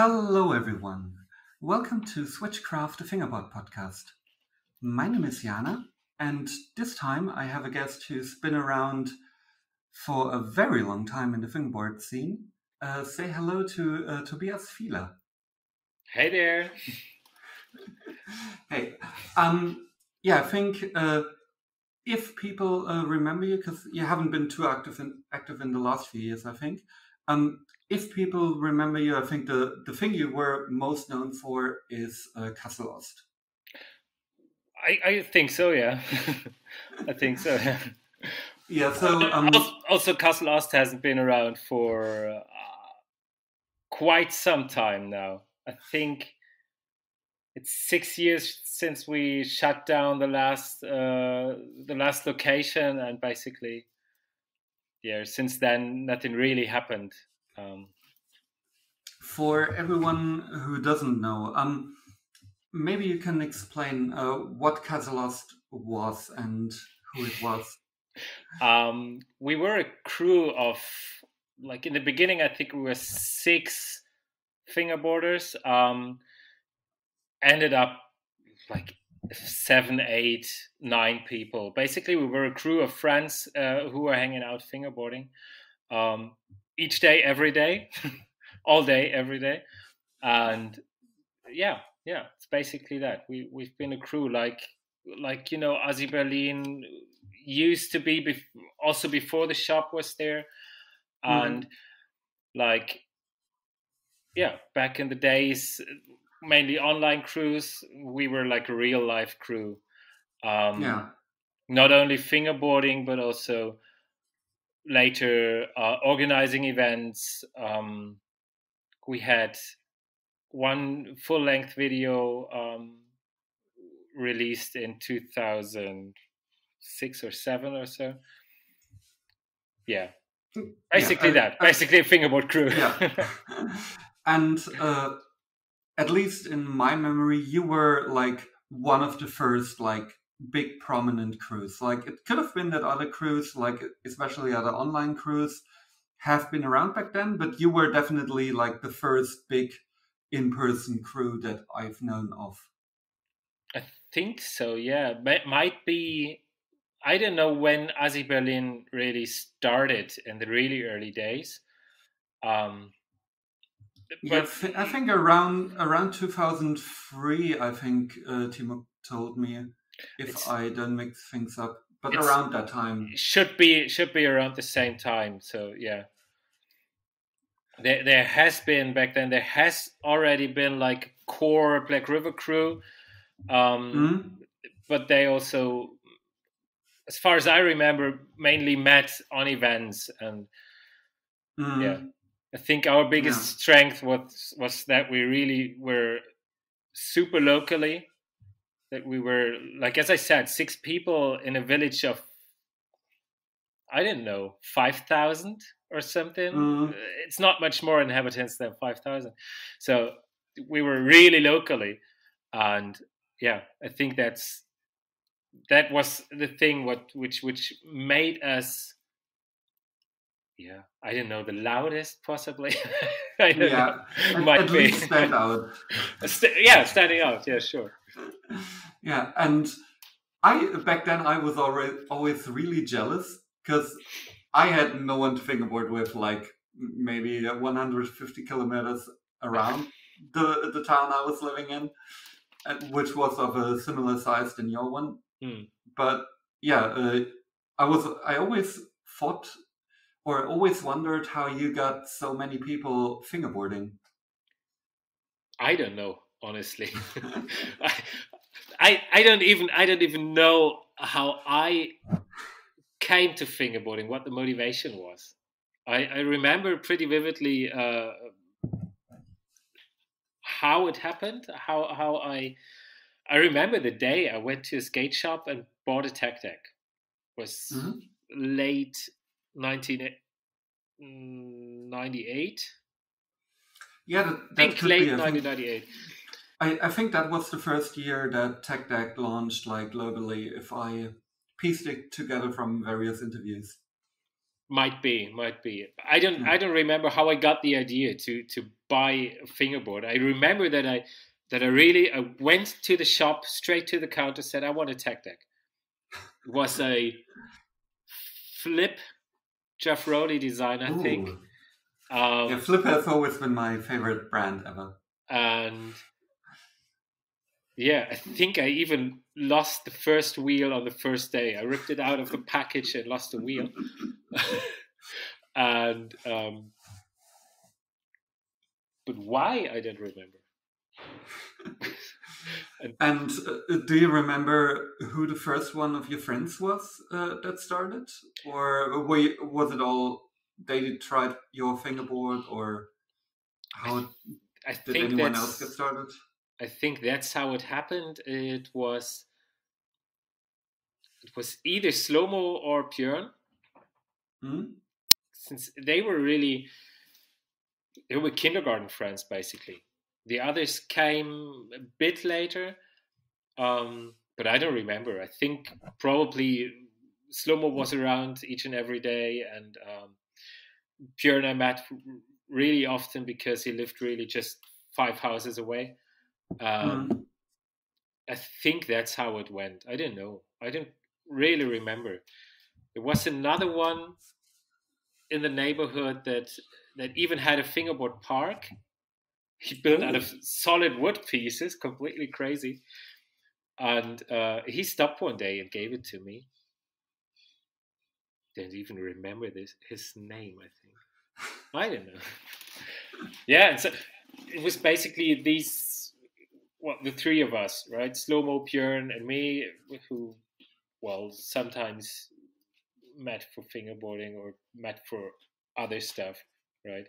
Hello, everyone. Welcome to Switchcraft, the Fingerboard podcast. My name is Jana, and this time I have a guest who's been around for a very long time in the fingerboard scene. Say hello to Tobias Phieler. Hey there. Hey. I think if people remember you, because you haven't been too active in the last few years, I think. If people remember you, I think the thing you were most known for is Kassel Ost. I think so, yeah. I think so, yeah. Yeah, so... also, Kassel Ost hasn't been around for quite some time now. I think it's 6 years since we shut down the last location, and basically, yeah, since then, nothing really happened. For everyone who doesn't know, maybe you can explain what Kassel Ost was and who it was. We were a crew of, like, in the beginning, I think we were 6 fingerboarders. Ended up like 7, 8, 9 people. Basically, we were a crew of friends who were hanging out fingerboarding each day, every day, all day, every day. And yeah, it's basically that. We've been a crew like Aussie Berlin used to be also before the shop was there. And back in the days, mainly online crews, we were like a real life crew. Not only fingerboarding, but also later organizing events. We had one full-length video released in 2006 or 7 or so. Yeah. Basically basically a fingerboard crew. Yeah. And at least in my memory, you were like one of the first like big prominent crews. Like it could have been that other crews, like especially other online crews, have been around back then, but you were definitely like the first big in-person crew that I've known of. I think so, yeah. Might be, I don't know when Aussie Berlin really started in the really early days. I think around 2003, I think Timo told me, if I don't mix things up, but around that time. Should be around the same time. So yeah, there has been back then. There has already been like core Black River crew, but they also, as far as I remember, mainly met on events. And yeah, I think our biggest strength was that we really were super locally. That we were, like, as I said, 6 people in a village of, I don't know, 5,000 or something. It's not much more inhabitants than 5,000. So we were really locally. And yeah, I think that was the thing which made us, yeah, I don't know, the loudest possibly. I don't know. At least stand out. Standing out. Yeah, sure. Yeah, and back then I was always really jealous because I had no one to fingerboard with, like maybe 150 kilometers around the town I was living in, which was of a similar size than your one. But yeah, I always thought, or always wondered how you got so many people fingerboarding. I don't know, honestly. I don't even know how I came to fingerboarding, what the motivation was. I remember pretty vividly how it happened. How I remember the day I went to a skate shop and bought a tech deck. It was late 1998. Yeah, I think late 1998. I think that was the first year that Tech Deck launched, like, globally, if I pieced it together from various interviews. Might be. I don't remember how I got the idea to buy a fingerboard. I remember that I went to the shop, straight to the counter, said I want a tech deck. It was a Flip Jaffroni design, I think. Flip has always been my favorite brand ever. And yeah, I think I even lost the first wheel on the first day. I ripped it out of the package and lost the wheel. And but why, I don't remember. And do you remember who the first one of your friends was that started, or was it all they tried your fingerboard, or how did anyone else get started? I think that's how it happened. It was either Slow-Mo or Björn. Since they were kindergarten friends, basically. The others came a bit later, but I don't remember. I think probably Slow-Mo was around each and every day, and Björn I met really often because he lived really just 5 houses away. I think that's how it went. I don't know. I don't really remember. There was another one in the neighborhood that even had a fingerboard park. He built out of solid wood pieces, completely crazy. And he stopped one day and gave it to me. Don't even remember his name, I think. I don't know. Yeah, and so it was basically the three of us, right? Slow-Mo, Björn, and me, who, sometimes met for fingerboarding or met for other stuff, right?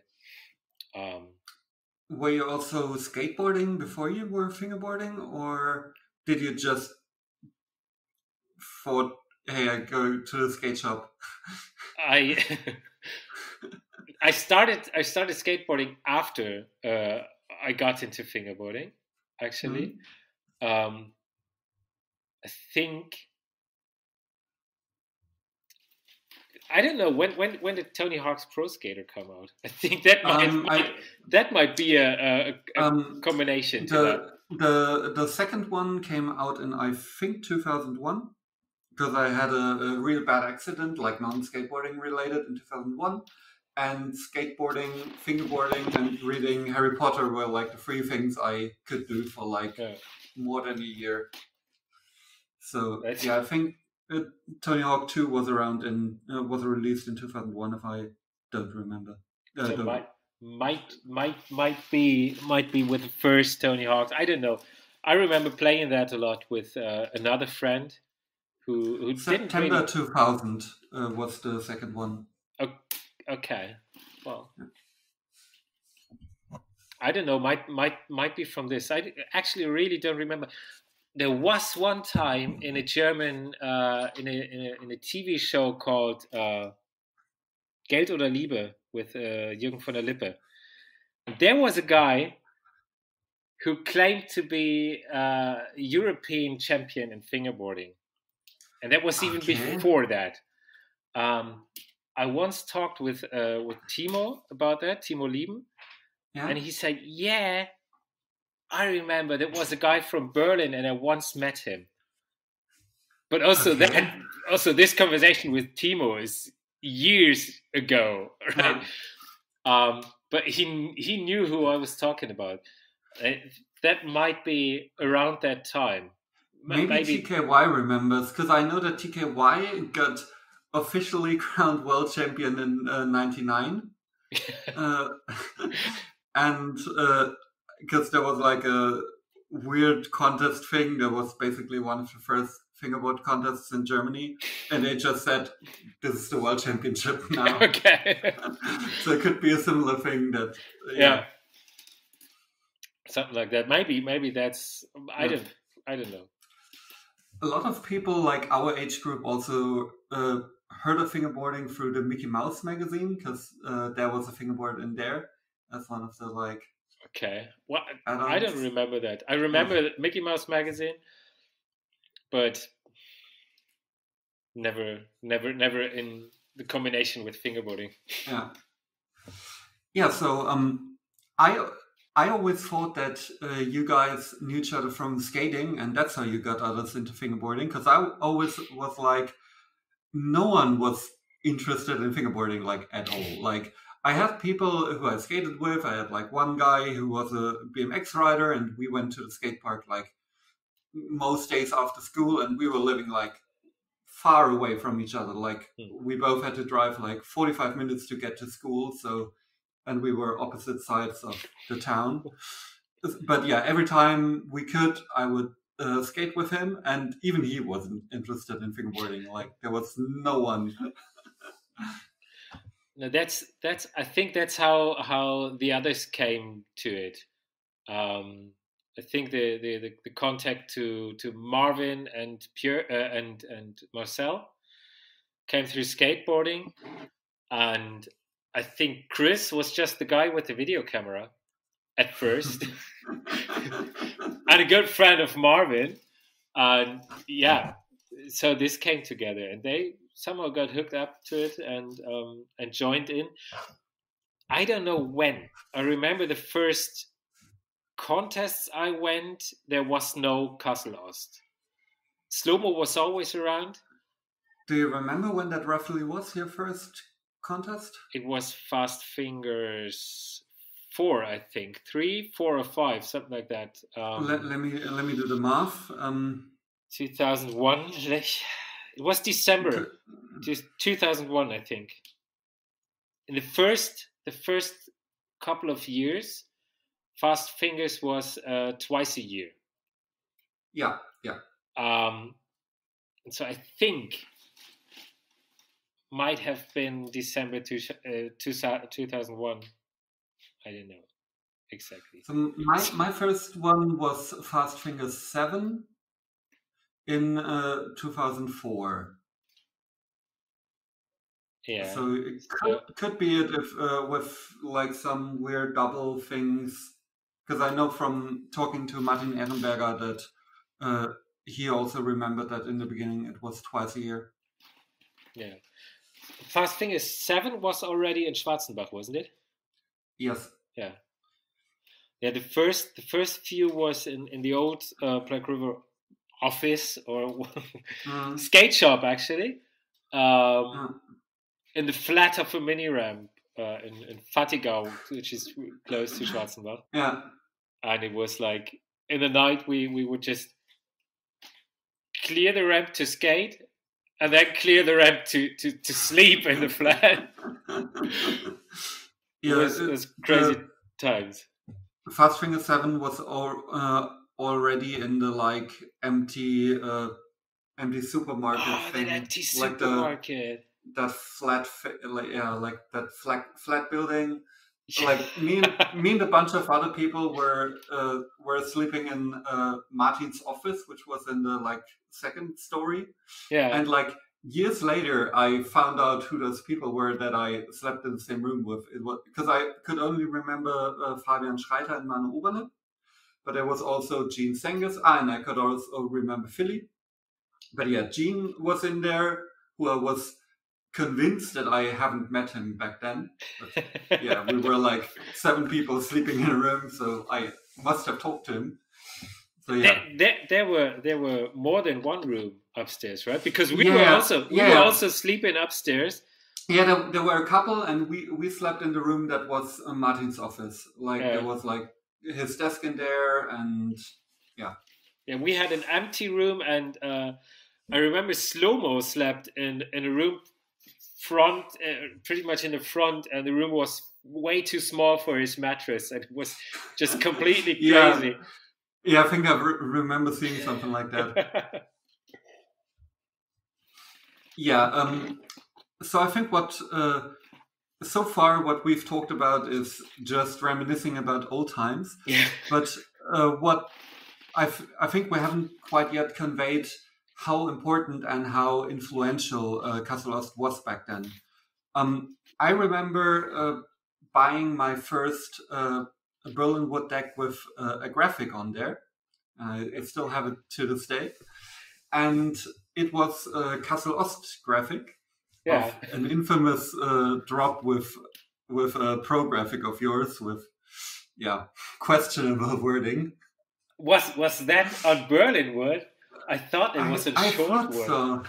Were you also skateboarding before you were fingerboarding, or did you just thought, hey, I go to the skate shop? I started skateboarding after I got into fingerboarding, actually. I think, I don't know, when did Tony Hawk's Pro Skater come out? I think that might be a combination to that. The second one came out in, I think, 2001, because I had a real bad accident, like non-skateboarding related, in 2001. And skateboarding, fingerboarding, and reading Harry Potter were like the 3 things I could do for more than a year. So I think Tony Hawk 2 was was released in 2001, if I don't remember. Might be with the first Tony Hawk. I don't know. I remember playing that a lot with another friend who September 2000 was the second one. Okay, well, I don't know. Might be from this. I actually really don't remember. There was one time in a German in a TV show called Geld oder Liebe with Jürgen von der Lippe. There was a guy who claimed to be European champion in fingerboarding, and that was even before that. I once talked with Timo about that, Timo Lieben, and he said, "Yeah, I remember there was a guy from Berlin, and I once met him." But also this conversation with Timo is years ago, right? But he knew who I was talking about. That might be around that time. Maybe TKY remembers, because I know that TKY got officially crowned world champion in 99. And because there was like a weird contest thing. That was basically one of the first fingerboard contests in Germany. And they just said, this is the world championship now. Okay. So it could be a similar thing that... Yeah. Something like that. Maybe that's... I don't know. A lot of people like our age group also heard of fingerboarding through the Mickey Mouse magazine, because there was a fingerboard in there as one of the like... Okay. Well, I don't remember that. I remember Mickey Mouse magazine, but never in the combination with fingerboarding. Yeah. So I always thought that you guys knew each other from skating, and that's how you got others into fingerboarding. Because I always was like, no one was interested in fingerboarding like at all. Like I had people who I skated with. I had like one guy who was a BMX rider, and we went to the skate park like most days after school, and we were living like far away from each other. Like we both had to drive like 45 minutes to get to school. So, and we were opposite sides of the town. But yeah, every time we could, I would skate with him, and even he wasn't interested in fingerboarding. Like there was no one. No, that's. I think that's how the others came to it. I think the contact to Marvin and Pierre and Marcel came through skateboarding, and I think Chris was just the guy with the video camera at first, and a good friend of Marvin, and yeah, so this came together, and they somehow got hooked up to it and joined in. I don't know when. I remember the first contests I went, there was no Kassel Ost. Slow-mo was always around. Do you remember when that roughly was, your first contest? It was Fast Fingers 4, I think. 3, 4 or 5, something like that. Let me do the math. 2001. It was December 2001, I think. In the first couple of years, Fast Fingers was twice a year. Yeah. And so I think might have been December 2001. I don't know exactly. So my first one was Fast Fingers 7 in 2004. Yeah. So it could be it if with like some weird double things, because I know from talking to Martin Ehrenberger that he also remembered that in the beginning it was twice a year. Yeah. Fast Fingers 7 was already in Schwarzenbach, wasn't it? Yes. Yeah. Yeah. The first few was in the old Black River office or skate shop actually. In the flat of a mini ramp in Fattigau, which is close to Schwarzenbach. Yeah. And it was like in the night we would just clear the ramp to skate and then clear the ramp to sleep in the flat. Yeah, it was crazy times. Fast Finger 7 was already in the like empty supermarket thing. That empty supermarket. That flat, like that flat building. Like me and a bunch of other people were sleeping in Martin's office, which was in the like second story. Yeah. And like years later, I found out who those people were that I slept in the same room with. It was because I could only remember Fabian Schreiter and Manu Oberle, but there was also Gene Senges, and I could also remember Philly. But yeah, Gene was in there, who I was convinced that I haven't met him back then. But yeah, we were like 7 people sleeping in a room, so I must have talked to him. So yeah, there were more than one room upstairs, right? Because we were also sleeping upstairs. Yeah, there were a couple, and we slept in the room that was Martin's office. Like there was like his desk in there, and yeah. Yeah, we had an empty room, and I remember Slow-mo slept in a room front, pretty much in the front, and the room was way too small for his mattress, and it was just completely crazy. Yeah, I think I remember seeing something like that. Yeah, so I think so far what we've talked about is just reminiscing about old times. Yeah. But what I think we haven't quite yet conveyed how important and how influential Kassel Ost was back then. I remember buying my first Berlin wood deck with a graphic on there. I still have it to this day. And it was a Kassel Ost graphic. Yeah. of an infamous drop with a pro graphic of yours with questionable wording. Was that on Berlin Wood? I thought it was a short thought wood. So.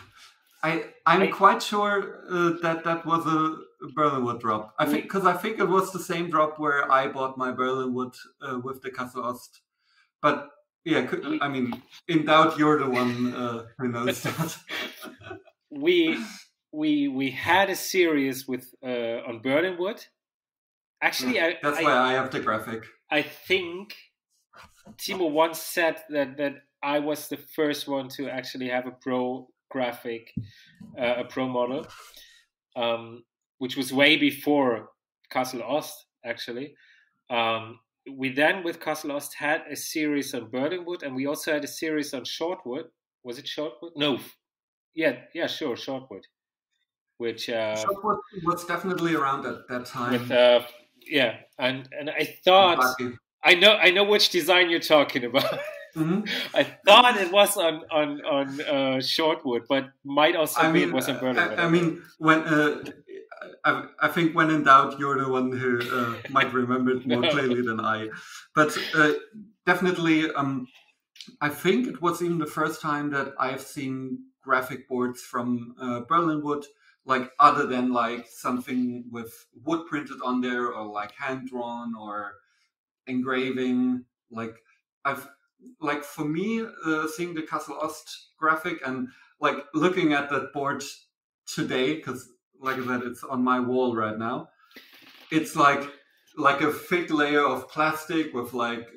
I'm quite sure that was a Berlinwood drop. I think it was the same drop where I bought my Berlinwood with the Kassel Ost. But yeah, I mean, in doubt, you're the one who knows that. we had a series with on Berlinwood. Actually, that's why I have the graphic. I think Timo once said that I was the first one to actually have a pro graphic, a pro model, which was way before Kassel Ost, actually. We then, with Kassel Ost, had a series on Berlinwood, and we also had a series on Shortwood. Was it Shortwood? No. Yeah, sure, Shortwood. Which Shortwood was definitely around at that time. With and I thought I know which design you're talking about. Mm-hmm. I thought it was on Shortwood, but might also be it was on Berlinwood. I mean, when I think when in doubt, you're the one who might remember it more clearly than I. But definitely, I think it was even the first time that I've seen graphic boards from Berlinwood, like other than like something with wood printed on there or like hand drawn or engraving. Like for me, seeing the Kassel Ost graphic and like looking at that board today, because like I said, it's on my wall right now. It's like a thick layer of plastic with like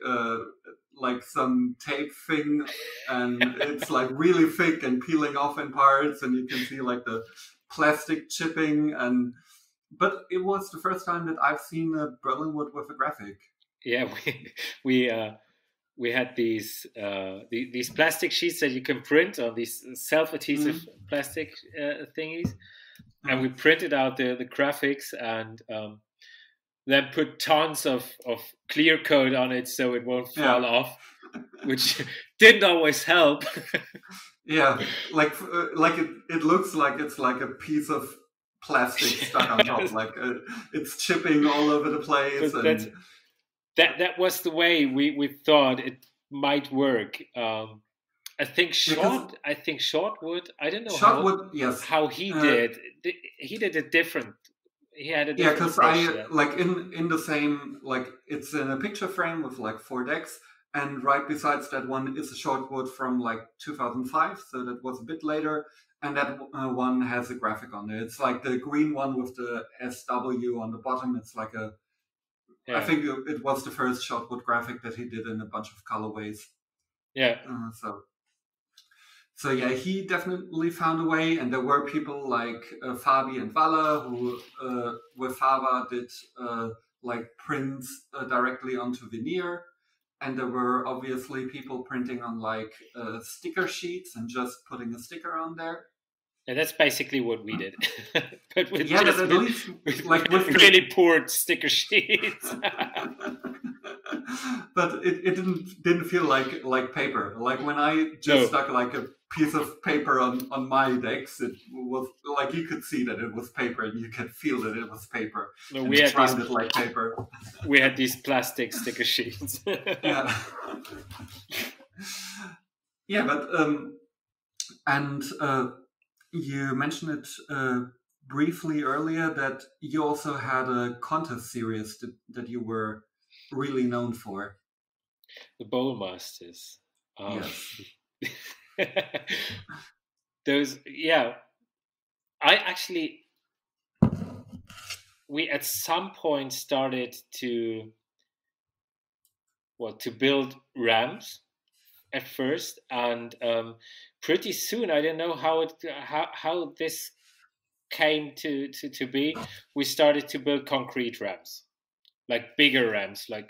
some tape thing, and it's like really thick and peeling off in parts, and you can see like the plastic chipping. But it was the first time that I've seen a Berlinwood with a graphic. Yeah, we had these plastic sheets that you can print on these self-adhesive plastic thingies, and we printed out the graphics and then put tons of clear coat on it so it won't fall off, which didn't always help. Yeah, like it looks like it's like a piece of plastic stuck on top, like it's chipping all over the place. And that was the way we thought it might work. I think Shortwood. I don't know how he did. He did it different. He had a different because I like in the same, like it's in a picture frame with like 4 decks, and right besides that one is a Shortwood from like 2005, so that was a bit later, and that one has a graphic on it. It's like the green one with the SW on the bottom. It's like a I think it was the first Shortwood graphic that he did in a bunch of colorways. Yeah. So yeah, he definitely found a way, and there were people like Fabi and Vala who, with Fava, did like prints directly onto veneer, and there were obviously people printing on like sticker sheets and just putting a sticker on there. And that's basically what we did, but with with really poor sticker sheets. But it didn't feel like paper. Like when I just stuck like a piece of paper on my decks, it was like you could see that it was paper, and you could feel that it was paper. No, we had it like paper. We had these plastic sticker sheets. Yeah, but and. You mentioned it briefly earlier that you also had a contest series that you were really known for. The Bowlmasters. Yes. Those, we at some point started to build ramps at first, and pretty soon, I don't know how this came to be. We started to build concrete ramps, like bigger ramps, like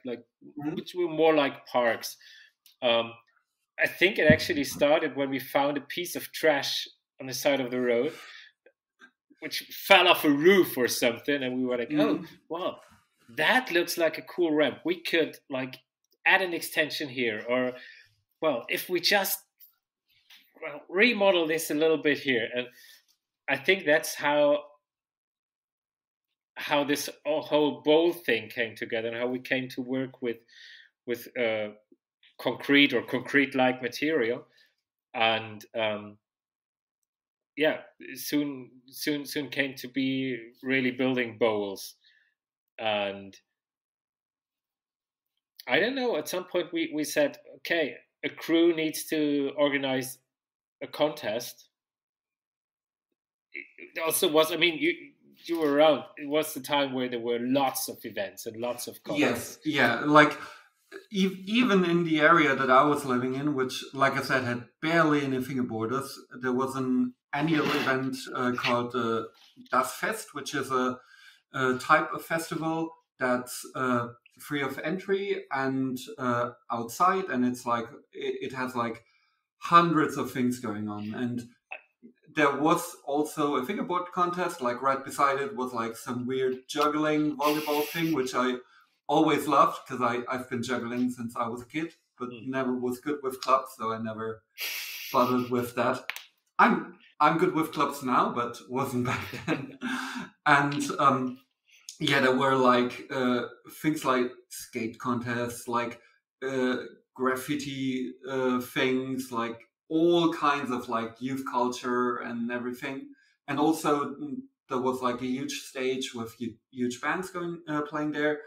which were more like parks. I think it actually started when we found a piece of trash on the side of the road, which fell off a roof or something, and we were like, "Oh, wow, that looks like a cool ramp. We could like add an extension here, or well, if we just remodel this a little bit here." And I think that's how this whole bowl thing came together, and how we came to work with concrete or concrete-like material, and soon came to be really building bowls. And I don't know, at some point we said, okay, a crew needs to organize a contest. It also was, I mean, you were around. It was the time where there were lots of events and lots of contests. Yes, yeah, like even in the area that I was living in, which, like I said, had barely any fingerboarders, there was an annual event called Das Fest, which is a type of festival that's free of entry and outside, and it's like it has like hundreds of things going on. And there was also a fingerboard contest, like right beside it was like some weird juggling volleyball thing, which I always loved because I've been juggling since I was a kid, but never was good with clubs, so I never bothered with that. I'm good with clubs now, but wasn't back then. And there were like things like skate contests, like graffiti things, like all kinds of like youth culture and everything. And also there was like a huge stage with huge bands playing there.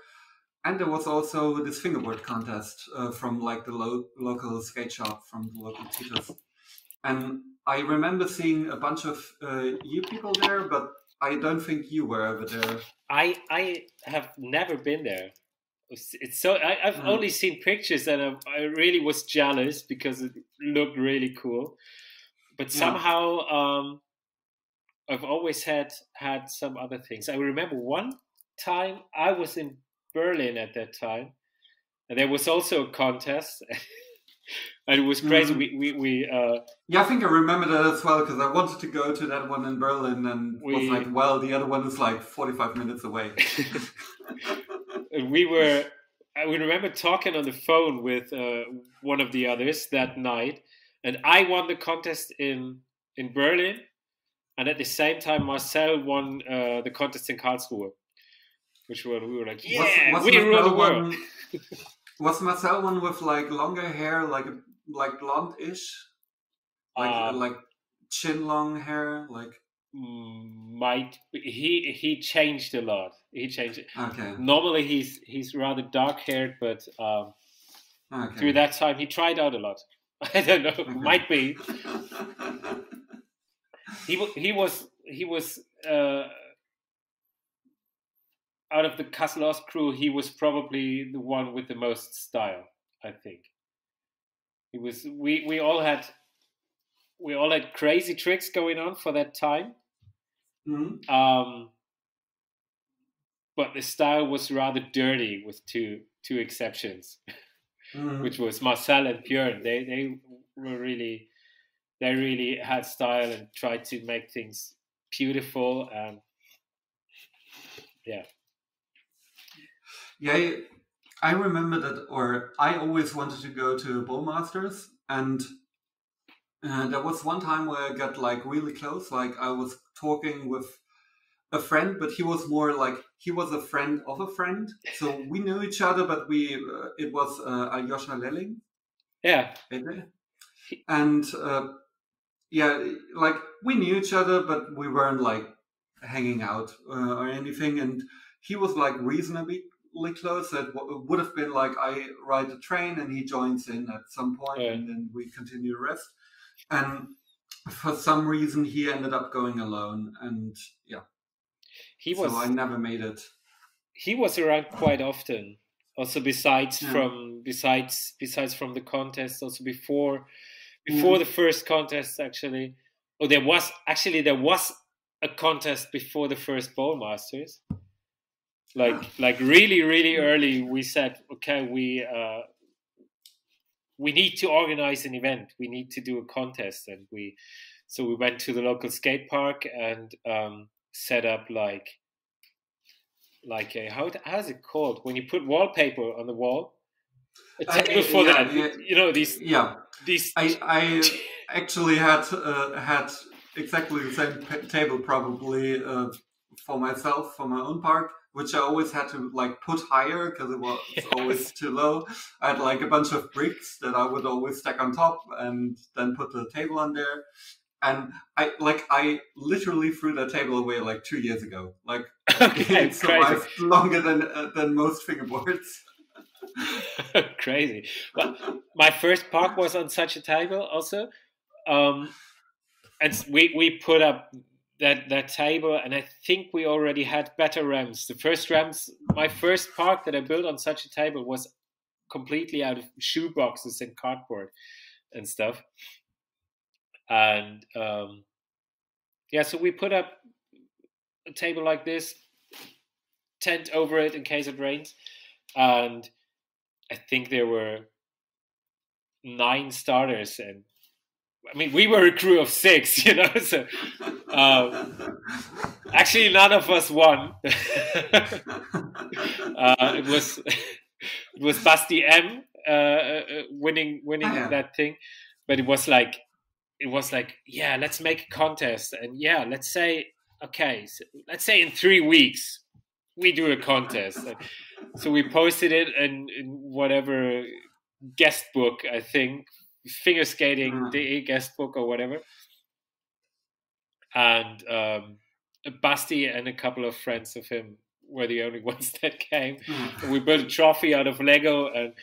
And there was also this fingerboard contest from like the local skate shop, from the local tutors. And I remember seeing a bunch of you people there, but I don't think you were over there. I have never been there. It's so I've only seen pictures, and I really was jealous because it looked really cool. But somehow I've always had some other things. I remember one time I was in Berlin at that time, and there was also a contest. And it was crazy. I think I remember that as well, because I wanted to go to that one in Berlin, and was like, well, the other one is like 45 minutes away. I remember talking on the phone with one of the others that night, and I won the contest in Berlin, and at the same time Marcel won the contest in Karlsruhe, which we were like, yeah, we rule the world. Was Marcel one with like longer hair, like blonde-ish, like chin long hair, like? Might he changed a lot. He changed. Okay. Normally he's rather dark haired, but through that time he tried out a lot. I don't know. Okay. Might be. He was out of the Kassel Ost crew, he was probably the one with the most style, I think. He was. We all had crazy tricks going on for that time. Mm-hmm. But the style was rather dirty, with two exceptions, mm-hmm. which was Marcel and Björn. They really had style and tried to make things beautiful. Yeah, I remember that, or I always wanted to go to Bowmasters, and there was one time where I got like really close. Like I was talking with a friend, but he was more like he was a friend of a friend. So we knew each other, but it was Aljosha Lelling. Yeah. And like we knew each other, but we weren't like hanging out or anything. And he was like reasonably close. It would have been like I ride the train and he joins in at some point, and then we continue the rest. And for some reason, he ended up going alone, and so I never made it. He was around quite often. Also, besides from the contest, also before the first contest, actually. Oh, there was a contest before the first Bowmasters. Like really, really early, we said, okay, we need to organize an event. We need to do a contest, and we went to the local skate park and set up like a how's it called when you put wallpaper on the wall? A table for that. You know these. Yeah. These. I actually had exactly the same table probably for myself, for my own part, which I always had to like put higher because it was always Yes. too low. I had like a bunch of bricks that I would always stack on top and then put the table on there. And I literally threw that table away like 2 years ago. Like Okay, it crazy. survived longer than most fingerboards. Crazy. Well, my first park was on such a table also. And we put up that table, and I think we already had better ramps. The first ramps, my first park that I built on such a table was completely out of shoe boxes and cardboard and stuff. And yeah, so we put up a table like this, tent over it in case it rains, and I think there were 9 starters, and I mean, we were a crew of 6, you know. So actually, none of us won. It was Basti M winning that thing, but it was like yeah, let's make a contest, and yeah, let's say okay, so let's say in 3 weeks we do a contest. And so we posted it in whatever guest book, I think fingerskating.de guest book or whatever, and Basti and a couple of friends of him were the only ones that came. And we built a trophy out of Lego, and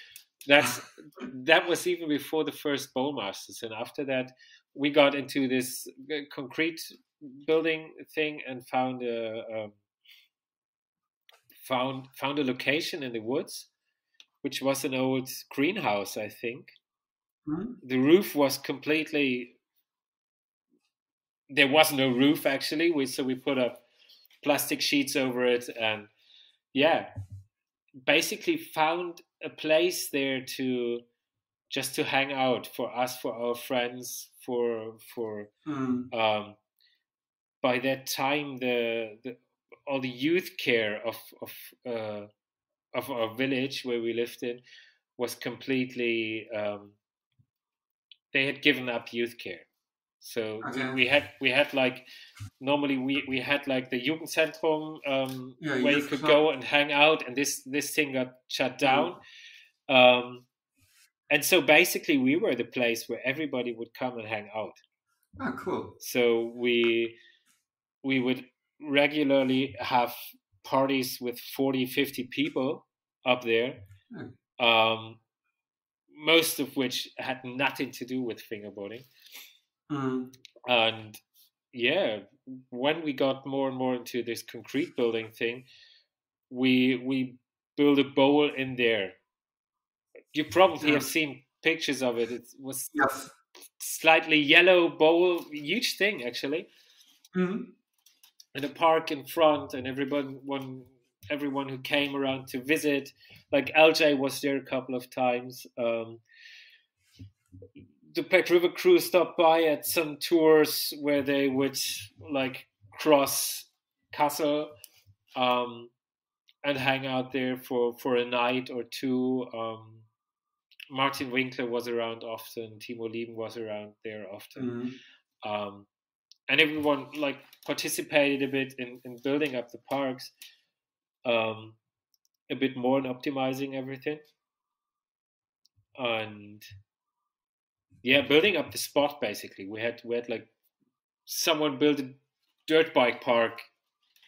that was even before the first Bowl Masters. And after that, we got into this concrete building thing and found a location in the woods, which was an old greenhouse, I think. The roof was completely. There was no roof actually, so we put up plastic sheets over it, and yeah, basically found a place there to just to hang out for us, for our friends, for by that time the all the youth care of our village where we lived in was completely they had given up youth care. So we had like normally we had like the Jugendzentrum where you could go and hang out, and this thing got shut down. And so basically we were the place where everybody would come and hang out. Oh, cool. So we would regularly have parties with 40, 50 people up there. Most of which had nothing to do with fingerboarding. And yeah, when we got more and more into this concrete building thing, we built a bowl in there. You probably have seen pictures of it. It was slightly yellow bowl, huge thing actually. In a park in front, and everyone who came around to visit, like LJ was there a couple of times. The Black River crew stopped by at some tours where they would like cross Kassel and hang out there for a night or two. Martin Winkler was around often. Timo Lieben was around there often. And everyone like participated a bit in building up the parks, a bit more in optimizing everything. And yeah, building up the spot basically. We had like someone built a dirt bike park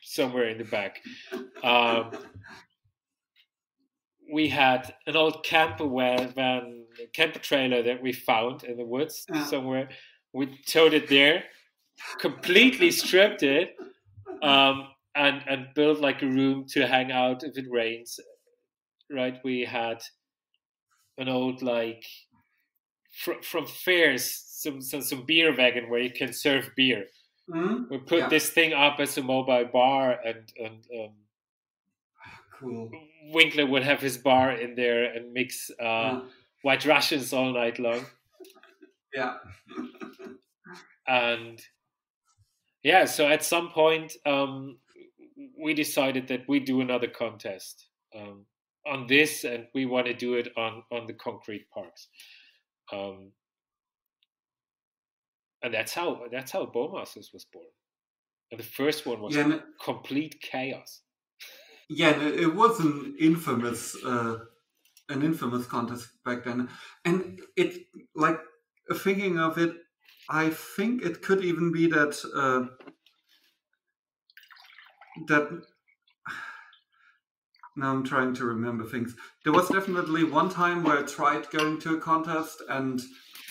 somewhere in the back. We had an old camper camper trailer that we found in the woods somewhere. We towed it there, completely stripped it, and built like a room to hang out if it rains. Right, we had an old like from fairs some beer wagon where you can serve beer. We put this thing up as a mobile bar, and cool. Winkler would have his bar in there and mix White Russians all night long. Yeah. And yeah, so at some point we decided that we do another contest on this, and we want to do it on the concrete parks. And that's how Bowmasters was born. And the first one was complete chaos. Yeah, it was an infamous contest back then, and it, like, thinking of it, I think it could even be that that. Now I'm trying to remember things. There was definitely one time where I tried going to a contest and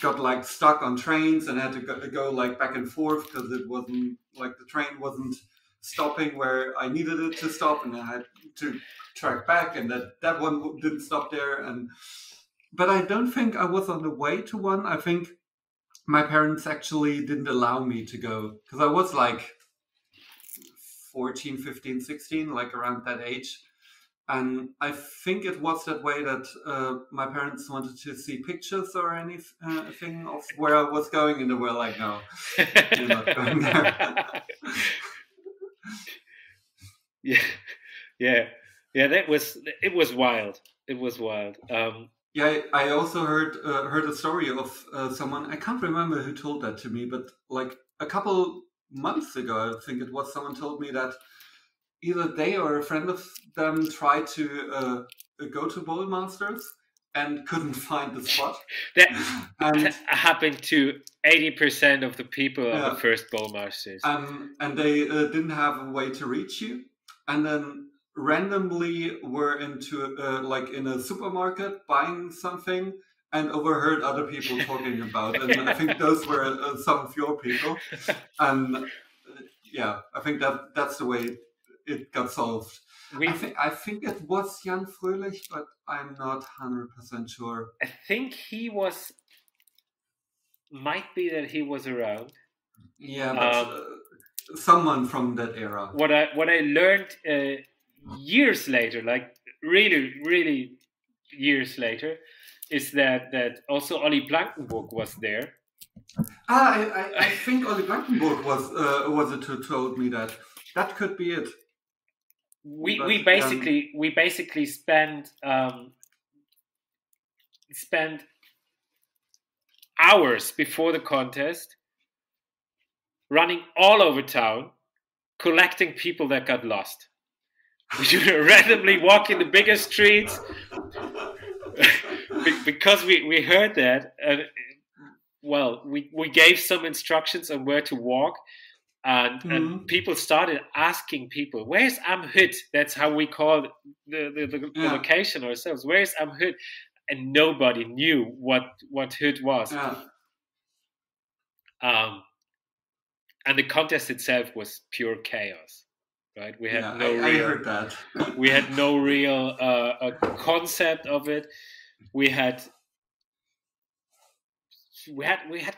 got like stuck on trains and had to go like back and forth because it wasn't like the train wasn't stopping where I needed it to stop, and I had to track back, and that one didn't stop there. But I don't think I was on the way to one. I think my parents actually didn't allow me to go because I was like 14, 15, 16, like around that age. And I think it was that way that my parents wanted to see pictures or anything of where I was going, and they were like, "No, you're not going there." yeah. It was wild. It was wild. Yeah, I also heard a story of someone. I can't remember who told that to me, but like a couple months ago, I think it was, someone told me that either they or a friend of them tried to go to Bowmasters and couldn't find the spot. That happened to 80% of the people on the first Bowmasters. And they didn't have a way to reach you. And then randomly were into like in a supermarket buying something and overheard other people talking about it. And I think those were some of your people. And yeah, I think that's the way it got solved. I think it was Jan Fröhlich, but I'm not 100% sure. I think he was. Might be that he was around. Yeah, but someone from that era. What I learned years later, like really years later, is that also Olli Blankenburg was there. I think Olli Blankenburg was it who told me that. That could be it. We basically spent hours before the contest running all over town, collecting people that got lost. We would randomly walk in the biggest streets because we heard that. We gave some instructions on where to walk. And people started asking people, "Where's Am Hut?" That's how we called the location ourselves. Where's Am Hut? And nobody knew what Hut was. And the contest itself was pure chaos, right? We had I heard that. We had no real concept of it. We had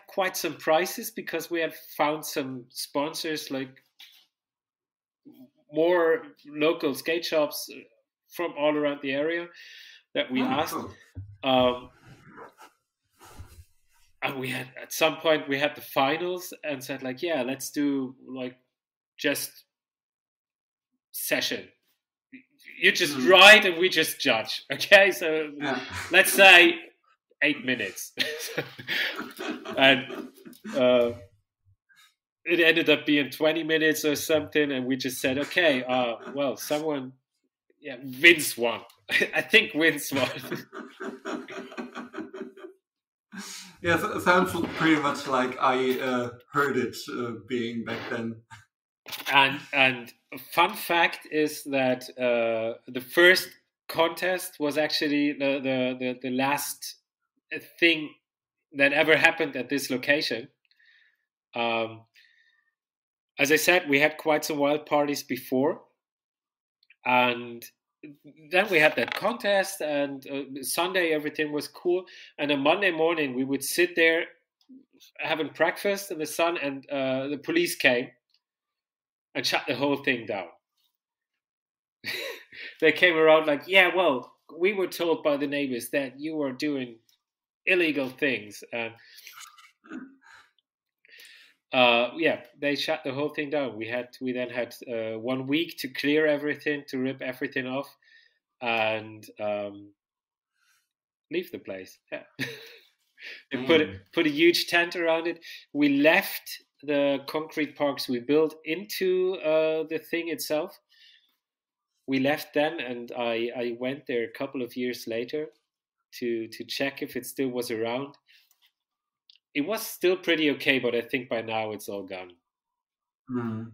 quite some prizes because we had found some sponsors, like more local skate shops from all around the area that we asked. Cool. And we had, at some point, we had the finals and said, like, yeah, let's do like just session. You just write and we just judge. Okay, so let's say 8 minutes. And it ended up being 20 minutes or something, and we just said, okay, well, someone Vince won. I think Vince won. Yes, it sounds pretty much like I heard it being back then. And a fun fact is that the first contest was actually the last thing that ever happened at this location. As I said, we had quite some wild parties before, and then we had that contest, and Sunday everything was cool, and on Monday morning we would sit there having breakfast in the sun, and the police came and shut the whole thing down. They came around like, yeah, well, we were told by the neighbors that you were doing illegal things, and they shut the whole thing down. We then had 1 week to clear everything, to rip everything off, and leave the place. Yeah. They put a huge tent around it. We left the concrete parks we built into the thing itself. We left then, and I went there a couple of years later to check if it still was around. It was still pretty okay, but I think by now it's all gone. I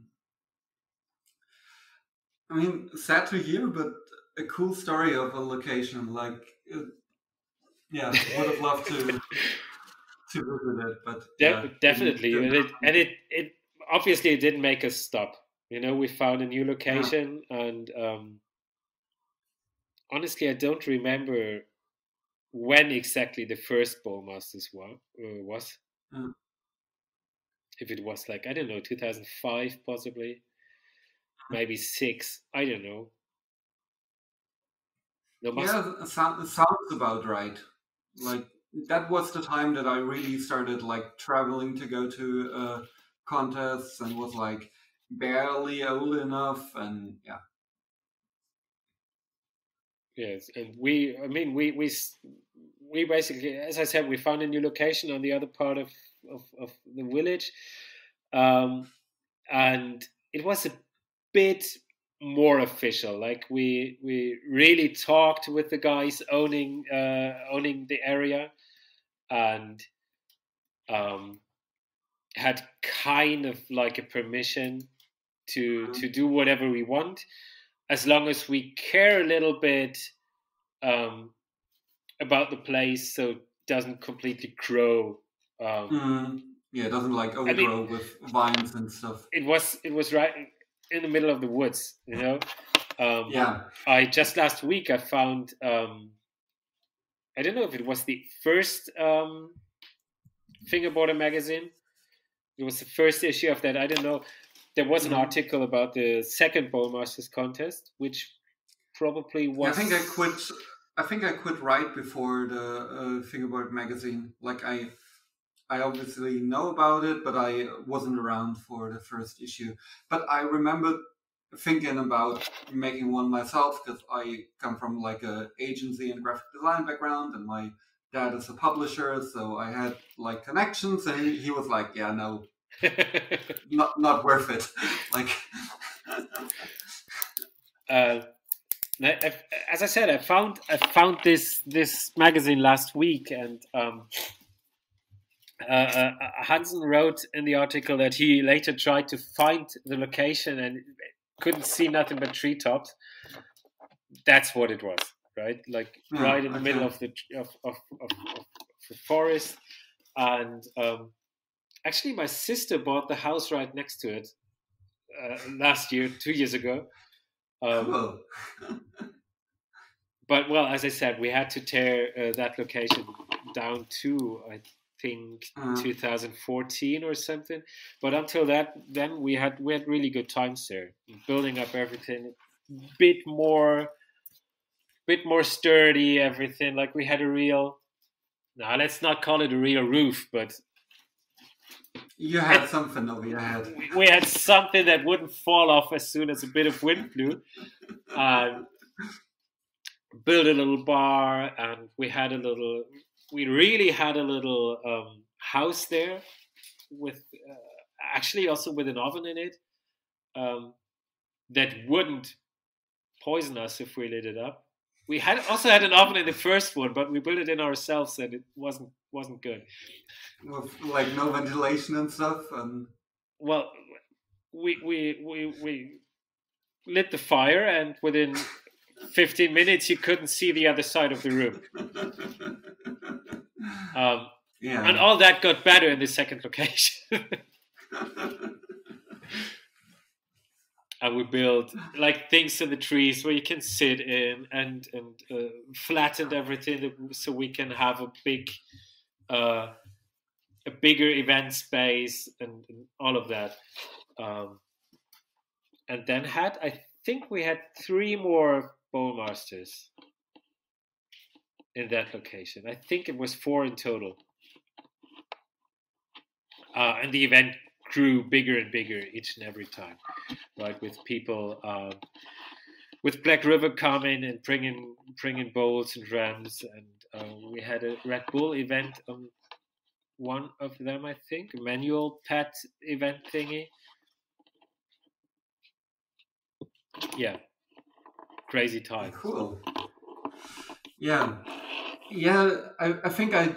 mean, sad to hear, but a cool story of a location. Like, yeah, would have loved to visit it, but definitely. It obviously it didn't make us stop. You know, we found a new location, and honestly, I don't remember when exactly the first Bowmasters was. If it was like, I don't know, 2005 possibly, maybe 6. I don't know. It sounds about right. Like, that was the time that I really started like traveling to go to contests, and was like barely old enough, and yeah. Yes, and we basically, as I said, we found a new location on the other part of the village, and it was a bit more official. Like we really talked with the guys owning the area, and had kind of like a permission to do whatever we want, as long as we care a little bit about the place, so it doesn't completely grow. It doesn't like overgrow with vines and stuff. It was right in the middle of the woods, you know. I just last week I found I don't know if it was the first Fingerboarder magazine. It was the first issue of that. I don't know. There was an article about the second Bowmasters contest, which probably was. I think I quit right before the Fingerboard magazine. Like I obviously know about it, but I wasn't around for the first issue. But I remember thinking about making one myself, because I come from like a agency and graphic design background, and my dad is a publisher, so I had like connections, and he was like, "Yeah, no, not worth it." Like, as I said, I found this magazine last week, and Hansen wrote in the article that he later tried to find the location and couldn't see nothing but treetops. That's what it was, right? Like right in the middle of the forest. And actually, my sister bought the house right next to it last year, 2 years ago. Cool. But well, as I said, we had to tear that location down to, I think, 2014 or something. But until then we had really good times there, building up everything, bit more sturdy, everything. Like we had a real, now let's not call it a real roof, but you had something over your head. We had something that wouldn't fall off as soon as a bit of wind blew. Built a little bar, and we really had a little house there with actually also with an oven in it that wouldn't poison us if we lit it up. We also had an oven in the first one, but we built it in ourselves, and it wasn't good. With like no ventilation and stuff, and well, we lit the fire, and within 15 minutes you couldn't see the other side of the room. And all that got better in the second location. And we built like things in the trees where you can sit in, and flattened everything so we can have a bigger event space and all of that. And then I think we had 3 more Bowmasters in that location. I think it was 4 in total. And the event grew bigger and bigger each and every time, right? With people, with Black River coming and bringing bowls and drums, and We had a Red Bull event on one of them, I think, a manual pad event thingy. Yeah, crazy time. Cool. Yeah. Yeah, I think I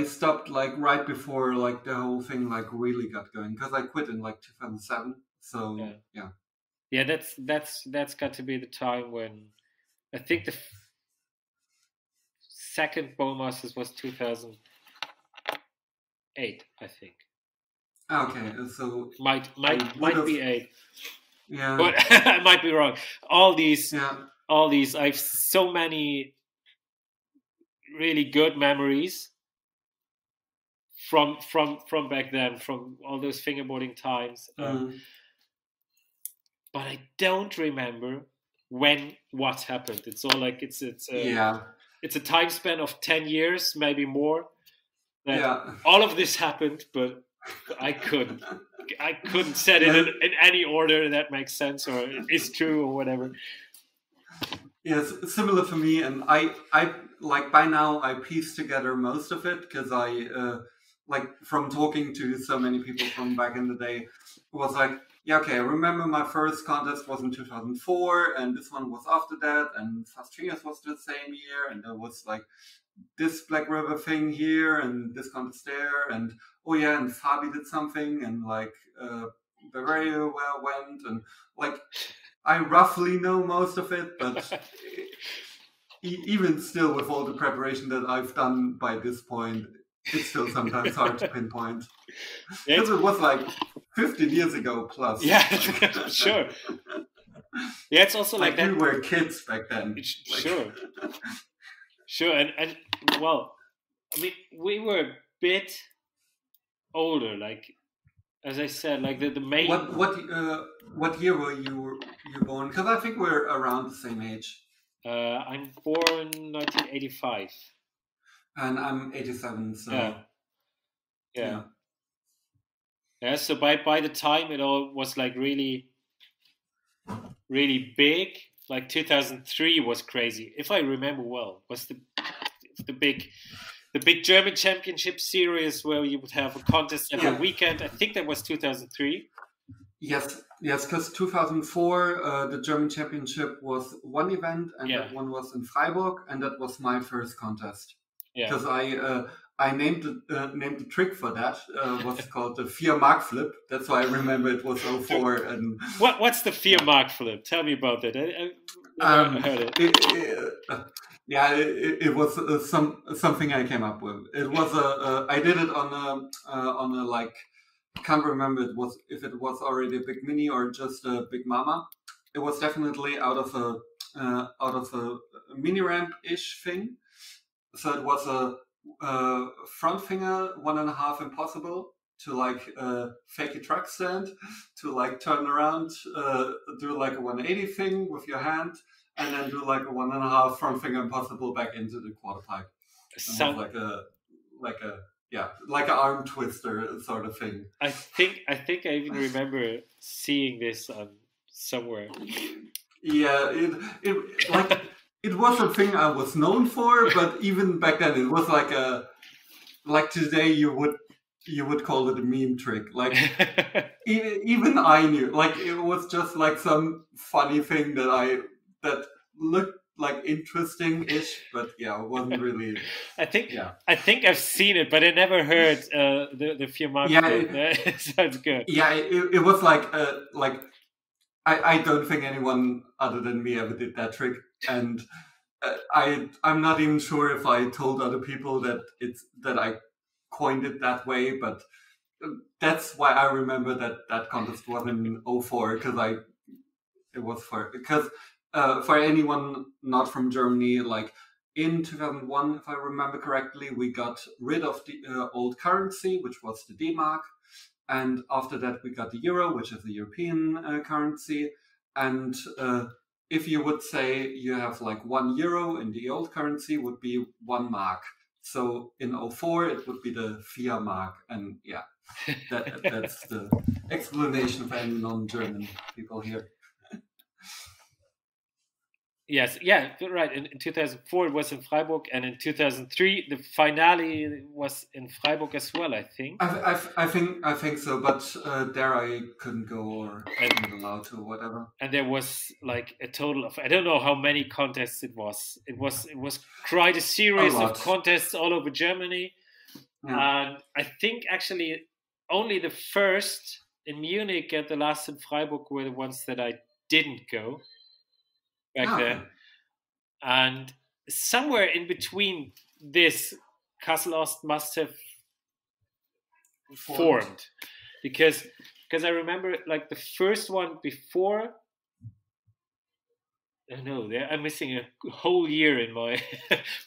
stopped like right before like the whole thing like really got going, because I quit in like 2007. So yeah. Yeah, that's got to be the time when I think the second Bowmasters was 2008, I think. Okay, so might be 8. Yeah, but I might be wrong. All these, I've so many really good memories from back then, from all those fingerboarding times. But I don't remember what happened. It's all like it's a time span of 10 years, maybe more. All of this happened, but I couldn't set it in any order that makes sense or is true or whatever. Yes, similar for me, and I like by now I pieced together most of it, because I like from talking to so many people from back in the day, was like, yeah, okay, I remember my first contest was in 2004, and this one was after that, and Fast Fingers was the same year, and there was like this Black River thing here, and this contest there, and oh yeah, and Fabi did something, and like Bavaria well went, and like I roughly know most of it, but even still, with all the preparation that I've done by this point, it's still sometimes hard to pinpoint. Because it was like 15 years ago plus. Yeah, sure. Yeah, it's also like that. We were kids back then. Sure. Sure, and well, I mean, we were a bit older, like, as I said, like the main. What year were you born? Because I think we're around the same age. I'm born 1985. And I'm 87. So yeah. So by the time it all was like really, really big, like 2003 was crazy. If I remember well, was the big German Championship series where you would have a contest every weekend. I think that was 2003. Yes, because 2004 the German Championship was one event, and that one was in Freiburg, and that was my first contest. Because I named the trick for that was called the 4 Mark flip. That's why I remember it was 04. And what's the 4 Mark flip? Tell me about that. I heard it. It was something I came up with. It was I did it on a like, I can't remember if it was already a big mini or just a big mama. It was definitely out of a mini ramp ish thing. So it was a front finger 1.5 impossible to like fake a truck stand, to like turn around, do like a 180 thing with your hand, and then do like a 1.5 front finger impossible back into the quarter pipe. Like an arm twister sort of thing. I think I even remember seeing this somewhere. Yeah, it like it was a thing I was known for, but even back then it was like today you would call it a meme trick. Like even I knew, like it was just like some funny thing that looked like interesting-ish, but yeah, it wasn't really. I think I've seen it, but I never heard the 4 Mark. Yeah, it sounds good. Yeah, it was like I don't think anyone other than me ever did that trick, and I'm not even sure if I told other people that I coined it that way, but that's why I remember that contest was in 04, because for anyone not from Germany, like in 2001, if I remember correctly, we got rid of the old currency, which was the D-Mark. And after that, we got the euro, which is the European currency. And if you would say you have like €1 in the old currency, would be 1 mark. So in 04, it would be the 4 Mark. And yeah, that's the explanation for any non-German people here. Yes, yeah, right. In 2004 it was in Freiburg, and in 2003 the finale was in Freiburg as well, I think. I think so, but there I couldn't go or wasn't allowed to, whatever. And there was like a total of, I don't know how many contests it was. It was quite a series of contests all over Germany, and I think actually only the first in Munich and the last in Freiburg were the ones that I didn't go back there. And somewhere in between this, Kassel Ost must have formed because I remember like the first one before. I know I'm missing a whole year in my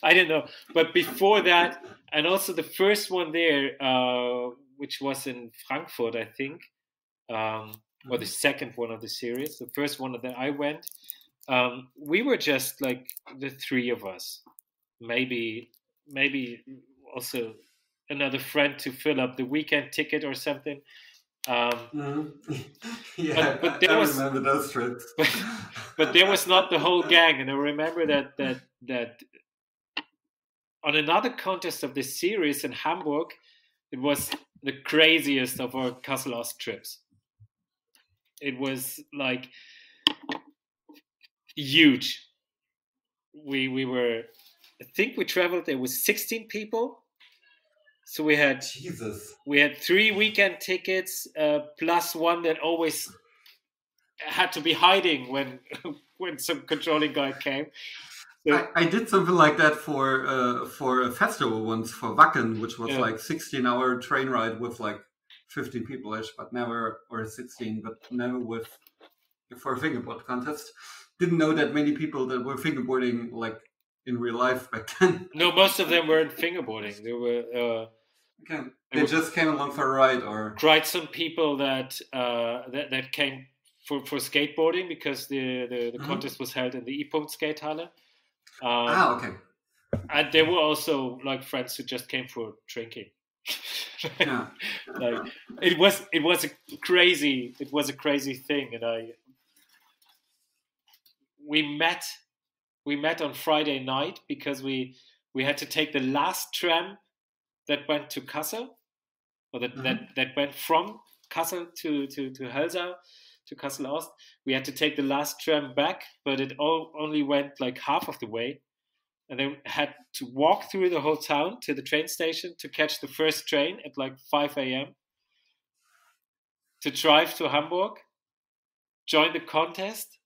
I don't know, but before that, and also the first one there, which was in Frankfurt, I think, or the second one of the series. The first one that I went, we were just like the three of us, maybe also another friend to fill up the weekend ticket or something. Yeah, but there I remember those trips. But there was not the whole gang, and I remember that on another contest of this series in Hamburg, it was the craziest of our Kassel Ost trips. It was like huge. We were, I think we traveled there with 16 people. So we had 3 weekend tickets plus one that always had to be hiding when some controlling guy came. So, I did something like that for a festival once for Wacken, which was like 16-hour train ride with like 15 people-ish, but never, or 16, but never for a fingerboard contest. Didn't know that many people that were fingerboarding like in real life back then. No, most of them weren't fingerboarding. They were okay. They just came along for a ride, or quite some people that came for skateboarding because the contest was held in the E-Punkt Skatehalle. Okay. And there were also like friends who just came for drinking. Yeah. Like it was a crazy thing, and we met on Friday night because we had to take the last tram that went to Kassel, or that went from Kassel to Helsa, to Kassel Ost. We had to take the last tram back, but it only went like half of the way, and then had to walk through the whole town to the train station to catch the first train at like 5 a.m. to drive to Hamburg, join the contest,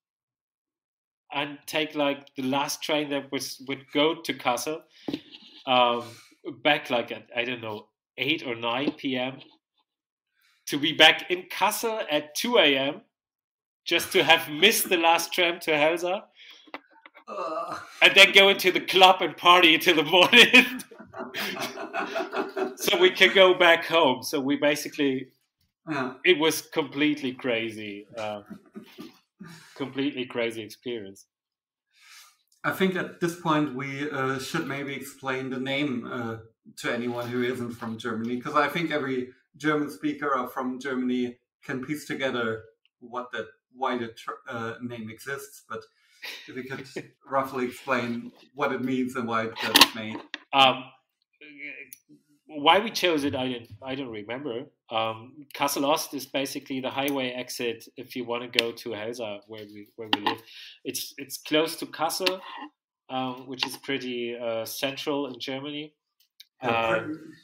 and take like the last train that would go to Kassel back like at, I don't know, 8 or 9 p.m. to be back in Kassel at 2 a.m. just to have missed the last tram to Helsa, and then go into the club and party until the morning so we can go back home. So we basically, it was completely crazy experience. I think at this point we should maybe explain the name to anyone who isn't from Germany, because I think every German speaker from Germany can piece together why the name exists. But if we could roughly explain what it means and why it got made. Why we chose it, I don't remember. Kassel Ost is basically the highway exit if you want to go to Helsa, where we live. It's close to Kassel, which is pretty central in Germany.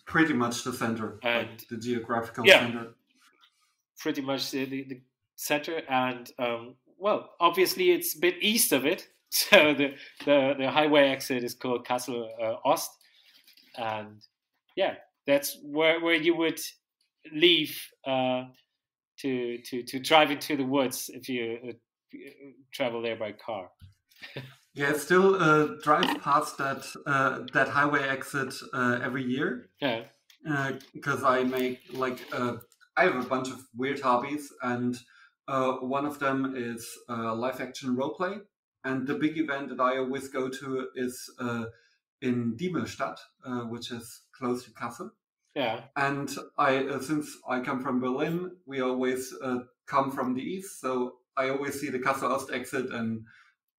Pretty much the center, like the geographical center. Pretty much the center, and well, obviously it's a bit east of it. So the highway exit is called Kassel Ost, and yeah, that's where you would leave to drive into the woods if you travel there by car. Yeah, still drive past that highway exit every year. Yeah, because I make I have a bunch of weird hobbies, and one of them is live action roleplay. And the big event that I always go to is in Diemelstadt, which is close to Kassel. Yeah. And since I come from Berlin, we always come from the east, so I always see the Kassel Ost exit and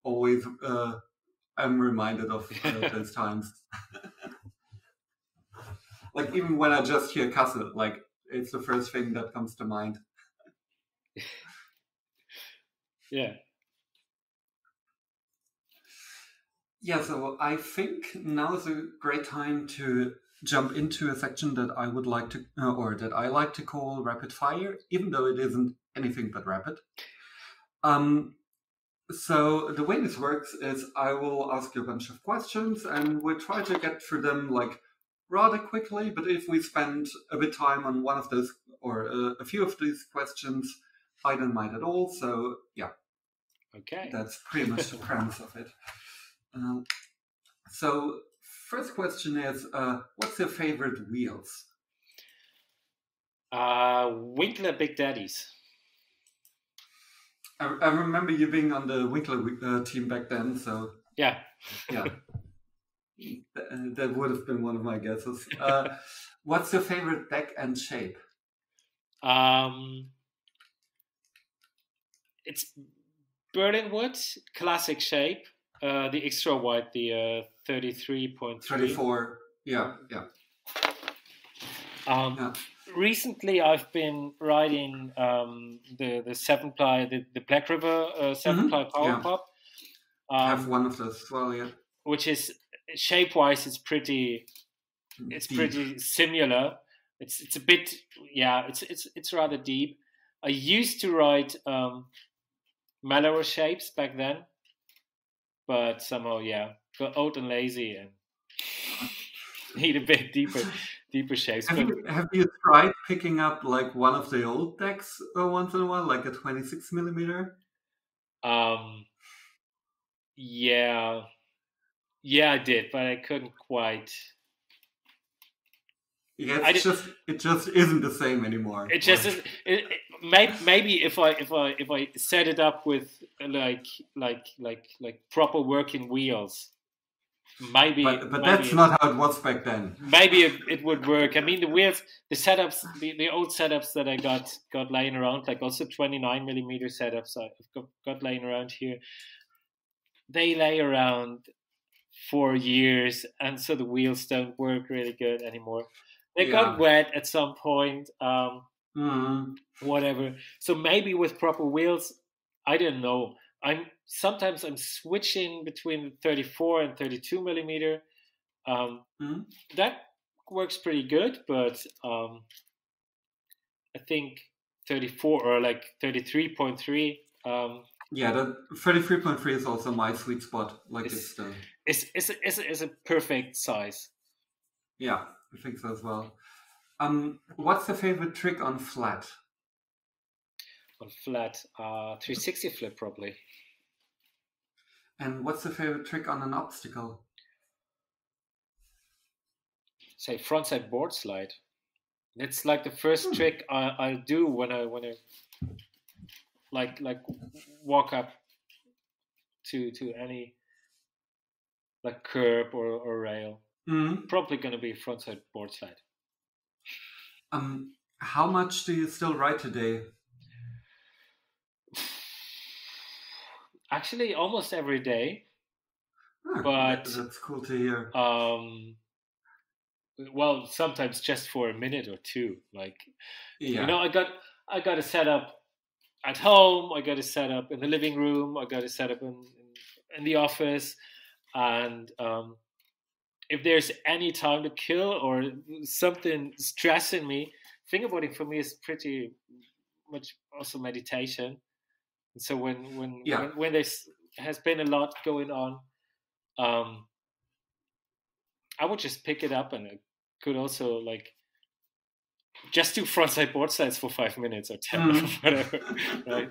always I'm reminded of those times. Like even when I just hear Kassel, like it's the first thing that comes to mind. Yeah. Yeah, so I think now is a great time to jump into a section that I would like to, or that I like to call rapid fire, even though it isn't anything but rapid. So the way this works is I will ask you a bunch of questions and we'll try to get through them like rather quickly. But if we spend a bit time on one of those or a few of these questions, I don't mind at all. So yeah, okay, that's pretty much the premise of it. So first question is, what's your favorite wheels? Winkler Big Daddies. I remember you being on the Winkler team back then, so yeah. That would have been one of my guesses. What's your favorite deck and shape? It's Berlinwood, classic shape. The extra wide, the 33.3. 34. Yeah. Recently, I've been riding the 7-ply, the Black River 7-ply Power Pop. I have one of those as well, yeah. Which is shape-wise, it's pretty similar. It's a bit, it's rather deep. I used to ride mellower shapes back then, but somehow, got old and lazy and need a bit deeper shapes. Have you tried picking up like one of the old decks once in a while, like a 26 millimeter? Yeah, I did, but I couldn't quite. Yeah, it just isn't the same anymore. It just is. Maybe if I set it up with like proper working wheels, maybe. But that's not how it was back then. Maybe it would work. I mean, the wheels, the setups, the old setups that I got laying around, like also 29 millimeter setups I've got laying around here. They lay around for years, and so the wheels don't work really good anymore. They got wet at some point. Whatever. So maybe with proper wheels, I don't know. Sometimes I'm switching between 34 and 32 millimeter. That works pretty good, but I think 34 or like 33.3. The 33.3 is also my sweet spot. Like it's a perfect size. Yeah, I think so as well. What's the favorite trick on flat? On flat, 360 flip probably. And what's the favorite trick on an obstacle? Say frontside board slide. It's like the first trick I do when I like walk up to any like curb or rail. Probably going to be frontside board slide. How much do you still ride today? Actually, almost every day. But that's cool to hear. Well, sometimes just for a minute or two. Like, I got a setup at home. I got a setup in the living room. I got a setup in the office, and if there's any time to kill or something stressing me, fingerboarding for me is pretty much also meditation. And so when there has been a lot going on, I would just pick it up, and I could also like just do frontside board slides for 5 minutes or 10 or whatever, right?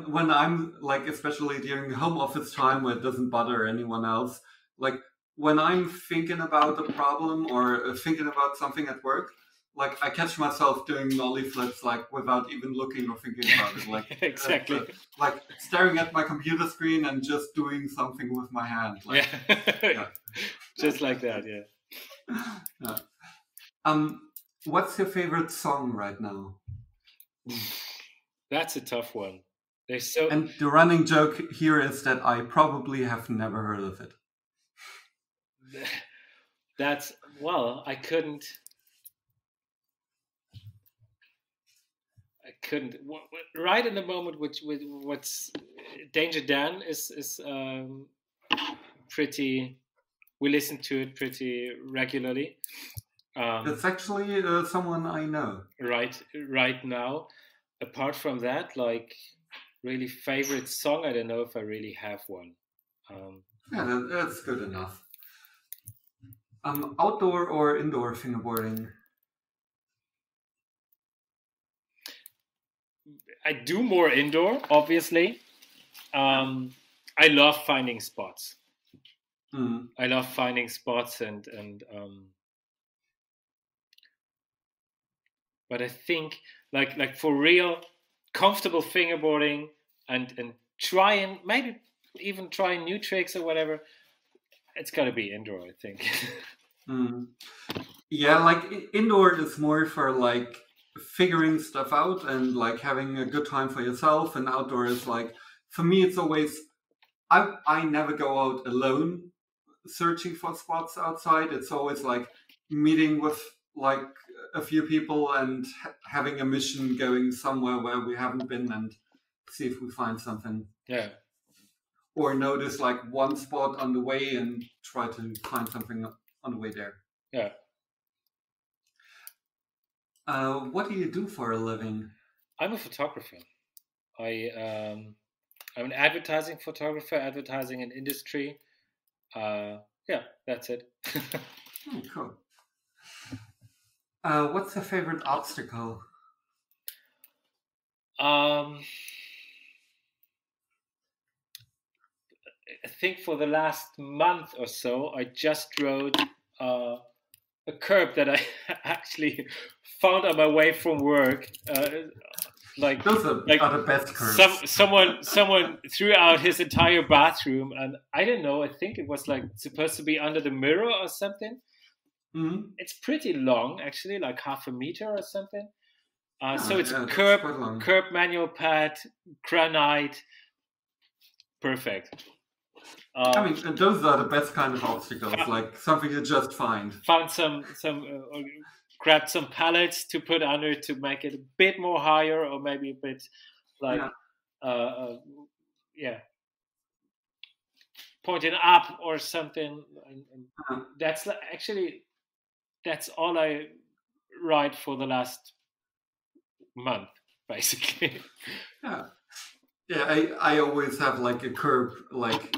When I'm like, especially during home office time where it doesn't bother anyone else, like when I'm thinking about a problem or thinking about something at work, like I catch myself doing nollie flips like without even looking or thinking about it, like exactly, like staring at my computer screen and just doing something with my hand, like, just like that, What's your favorite song right now? That's a tough one. And the running joke here is that I probably have never heard of it. That's, well, I couldn't. Right in the moment, what's Danger Dan is pretty. We listen to it pretty regularly. It's actually someone I know. Right now. Apart from that, like, really favorite song, I don't know if I really have one. Yeah, that's good enough. Outdoor or indoor fingerboarding? I do more indoor, obviously. I love finding spots. I love finding spots and but I think like for real comfortable fingerboarding and maybe even trying new tricks or whatever, it's got to be indoor, I think. Yeah, like indoor is more for like figuring stuff out and like having a good time for yourself, and outdoor is like, for me it's always, I never go out alone searching for spots outside. It's always like meeting with like a few people and having a mission, going somewhere where we haven't been and see if we find something. Yeah. Or notice like one spot on the way and try to find something on the way there. Yeah. What do you do for a living? I'm a photographer. I'm an advertising photographer, advertising in industry. Yeah, that's it. Oh, cool. What's your favorite obstacle? I think for the last month or so, I just rode a curb that I actually found on my way from work. Like those are the best curbs. Someone threw out his entire bathroom, and I don't know. I think it was like supposed to be under the mirror or something. Mm-hmm. It's pretty long, actually, like 0.5 meter or something. So it's curb manual pad, granite, perfect. I mean, those are the best kind of obstacles, like something you just find. Found grabbed some pallets to put under to make it a bit more higher, or maybe a bit like, pointing up or something. And that's actually, that's all I ride for the last month, basically. Yeah, I always have like a curb like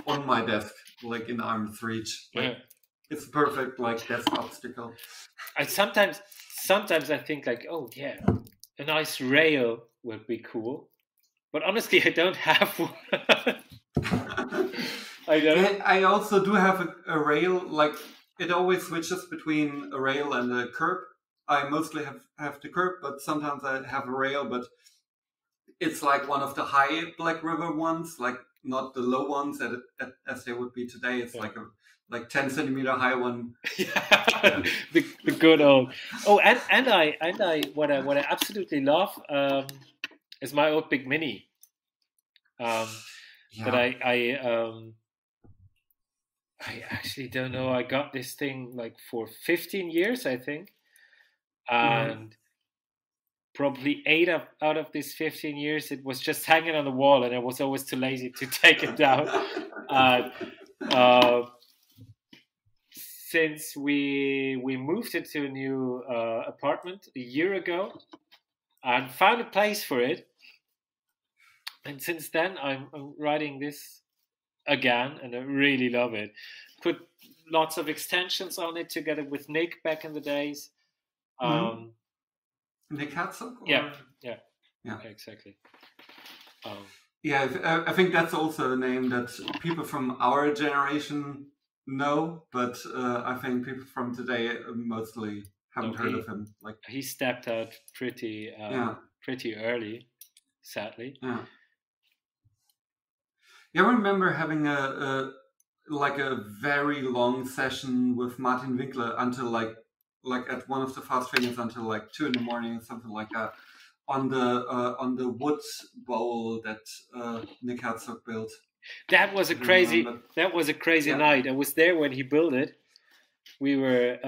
on my desk, like in arm's reach. Like, it's perfect like desk obstacle. I sometimes I think like, oh yeah, a nice rail would be cool, but honestly, I don't have one. I don't. I also do have a rail. Like, it always switches between a rail and a curb. I mostly have the curb, but sometimes I have a rail. But it's like one of the high Black River ones, like not the low ones as they would be today. It's like a 10 centimeter high one. Yeah. the good old. Oh, and I what I absolutely love is my old Big Mini. But I actually don't know. I got this thing like for 15 years, I think, and probably 8 out of these 15 years, it was just hanging on the wall, and I was always too lazy to take it down. Since we moved into a new apartment a year ago and found a place for it, and since then I'm riding this again, and I really love it. Put lots of extensions on it together with Nick back in the days. Nick Hatzog? Yeah, exactly. I think that's also a name that people from our generation know, but I think people from today mostly haven't heard of him. Like, he stepped out pretty early, sadly. Yeah, I remember having a very long session with Martin Winkler until like at one of the fast fingers until like 2 a.m. or something like that, on the wood bowl that Nick Herzog built. That was a crazy night. I was there when he built it. We were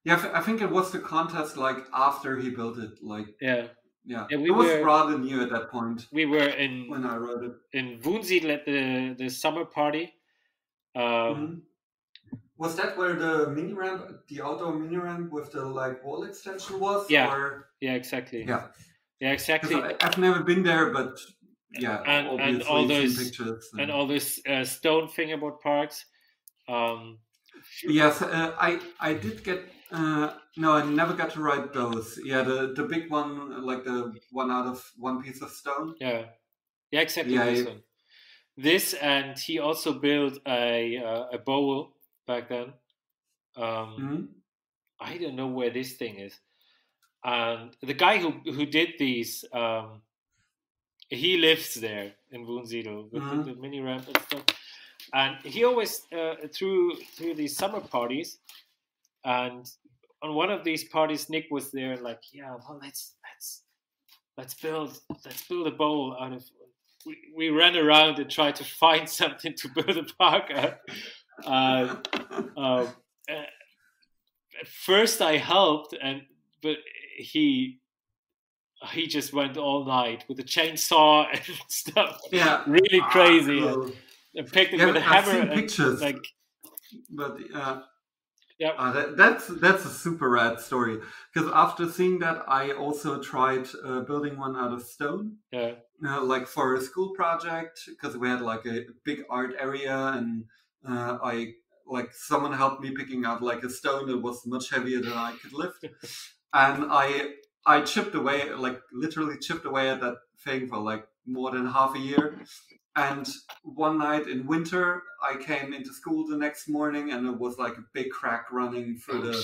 I think it was the contest like after he built it. Like we it was rather new at that point. We were in when I wrote it in Woonsiedel at the summer party. Was that where the mini ramp, the outdoor mini ramp with the like wall extension was? Yeah, exactly. Yeah, exactly. I've never been there, but and all those pictures and all those stone fingerboard parks. Yes, I did get. No, I never got to ride those. Yeah, the big one, like the one out of one piece of stone. Yeah, exactly. This one. This, and he also built a bowl back then. I don't know where this thing is. And the guy who did these, he lives there in Woonsiedel with the mini ramp and stuff. And he always through these summer parties, and on one of these parties, Nick was there. Like, let's build a bowl out of. We ran around and tried to find something to build a park at. At first, I helped, but he just went all night with a chainsaw and stuff. Yeah, really crazy. Cool. And picked it with a hammer. I've seen pictures, but that's a super rad story. Because after seeing that, I also tried building one out of stone. Yeah. Like for a school project, because we had like a big art area, and someone helped me picking out like a stone that was much heavier than I could lift, and I chipped away, like literally chipped away at that thing for like more than half a year. And one night in winter, I came into school the next morning, and it was like a big crack running through the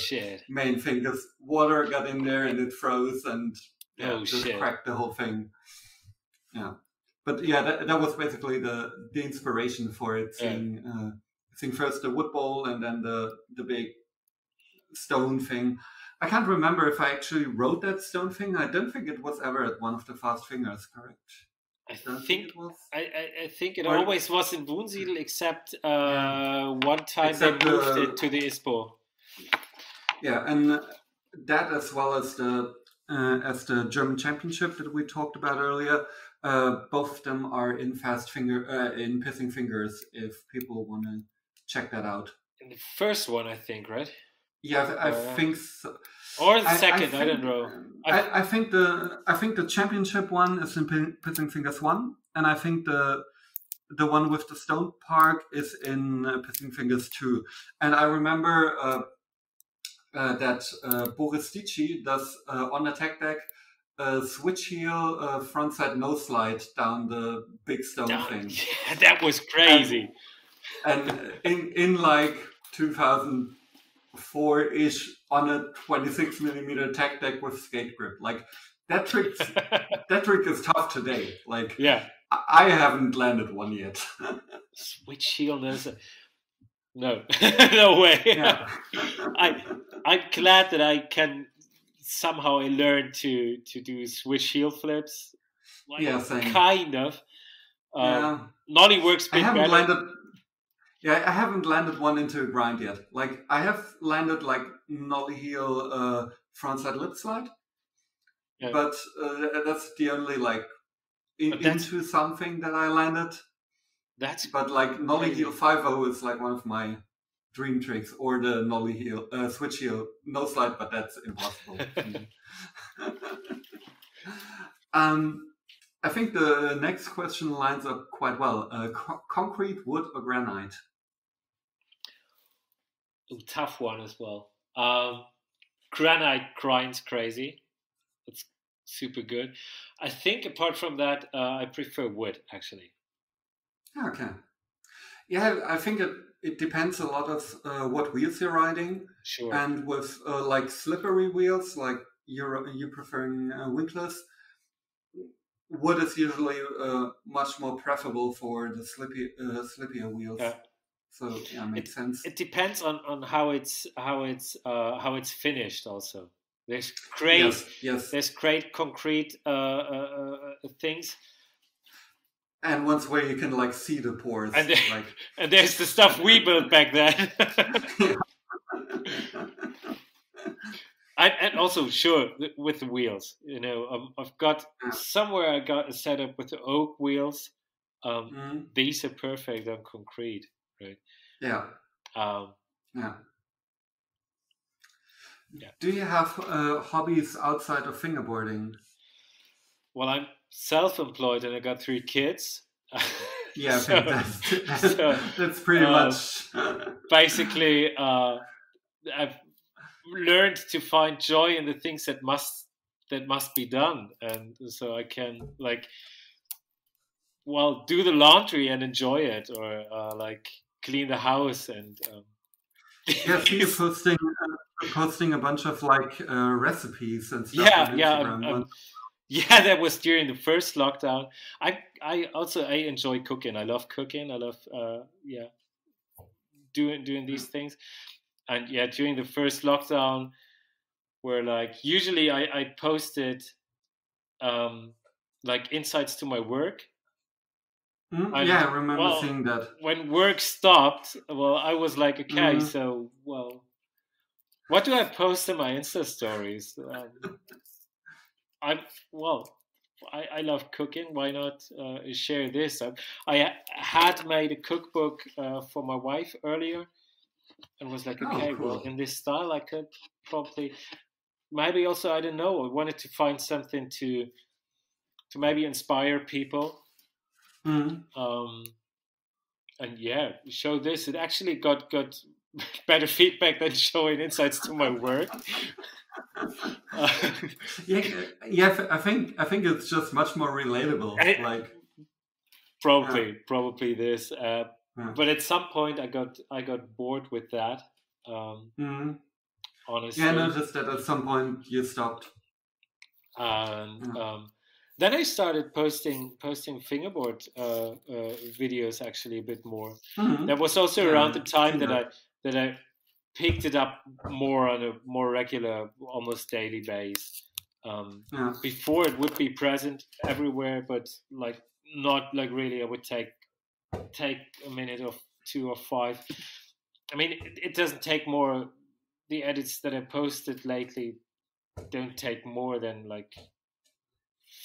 main thing, because water got in there and it froze, and cracked the whole thing. Yeah, but that was basically the inspiration for it. Seeing first the wood bowl and then the big stone thing. I can't remember if I actually wrote that stone thing. I don't think it was ever at one of the Fast Fingers, correct? I think it always was in Woonsiedel, except one time they moved it to the ISPO. Yeah, and that, as well as the German Championship that we talked about earlier, both of them are in in Pissing Fingers. If people want to check that out. In the first one, I think, right? Yeah, I think so. Or the second, I don't know. I think the championship one is in Pissing Fingers 1, and I think the one with the stone park is in Pissing Fingers 2. And I remember that Boris Dici does on the tech deck switch heel frontside no slide down the big stone thing. Yeah, that was crazy. And in like 2004-ish on a 26mm tech deck with skate grip, like that trick is tough today. Like, I haven't landed one yet. Switch heel, no, no way. Yeah. I'm glad that I can somehow learn to do switch heel flips. Like, same. Kind of. Nollie works a bit better. I haven't landed one into a grind yet. Like, I have landed like nollie heel frontside lip slide, but that's the only like into something that I landed. But like nollie heel 5-0 is like one of my dream tricks, or the nollie heel switch heel no slide, but that's impossible. I think the next question lines up quite well. Concrete, wood, or granite? Tough one as well. Granite grinds crazy. It's super good. I think apart from that, I prefer wood, actually. Okay. Yeah, I think it depends a lot of what wheels you're riding. Sure. And with like slippery wheels, like you're preferring winkless, wood is usually much more preferable for the slippier wheels. Yeah. So makes sense. It depends on how it's finished also. There's great, yes. There's great concrete things, and ones where you can like see the pores. And, like... and there's the stuff we built back then. And also, sure, with the wheels, you know, I've got somewhere I got a setup with the oak wheels. These are perfect on concrete, right? Yeah. Yeah. Do you have hobbies outside of fingerboarding? Well, I'm self-employed and I got 3 kids. Yeah, so, that's pretty much. Basically, I've learned to find joy in the things that must be done, and so I can do the laundry and enjoy it, or like clean the house and. Yeah, see you posting a bunch of like recipes and stuff on Instagram. Yeah, that was during the first lockdown. I enjoy cooking. I love cooking. I love doing these things. And yeah, during the first lockdown, where like usually I posted like insights to my work. Yeah, I remember seeing that. When work stopped, well, I was like, okay, so what do I post in my Insta stories? I love cooking. Why not share this? I had made a cookbook for my wife earlier, and was like, okay, cool. Well, in this style, I could probably, maybe also, I don't know, I wanted to find something to maybe inspire people. And yeah, show this. It actually got better feedback than showing insights to my work. Yeah. I think it's just much more relatable. Probably this. But at some point, I got bored with that. Honestly, yeah, I noticed that at some point you stopped. And then I started posting fingerboard videos actually a bit more. That was also around the time that I picked it up more on a more regular, almost daily base. Before it would be present everywhere, but like not like really. I would take a minute or 2 or 5. I mean, it doesn't take more. The edits that I posted lately don't take more than like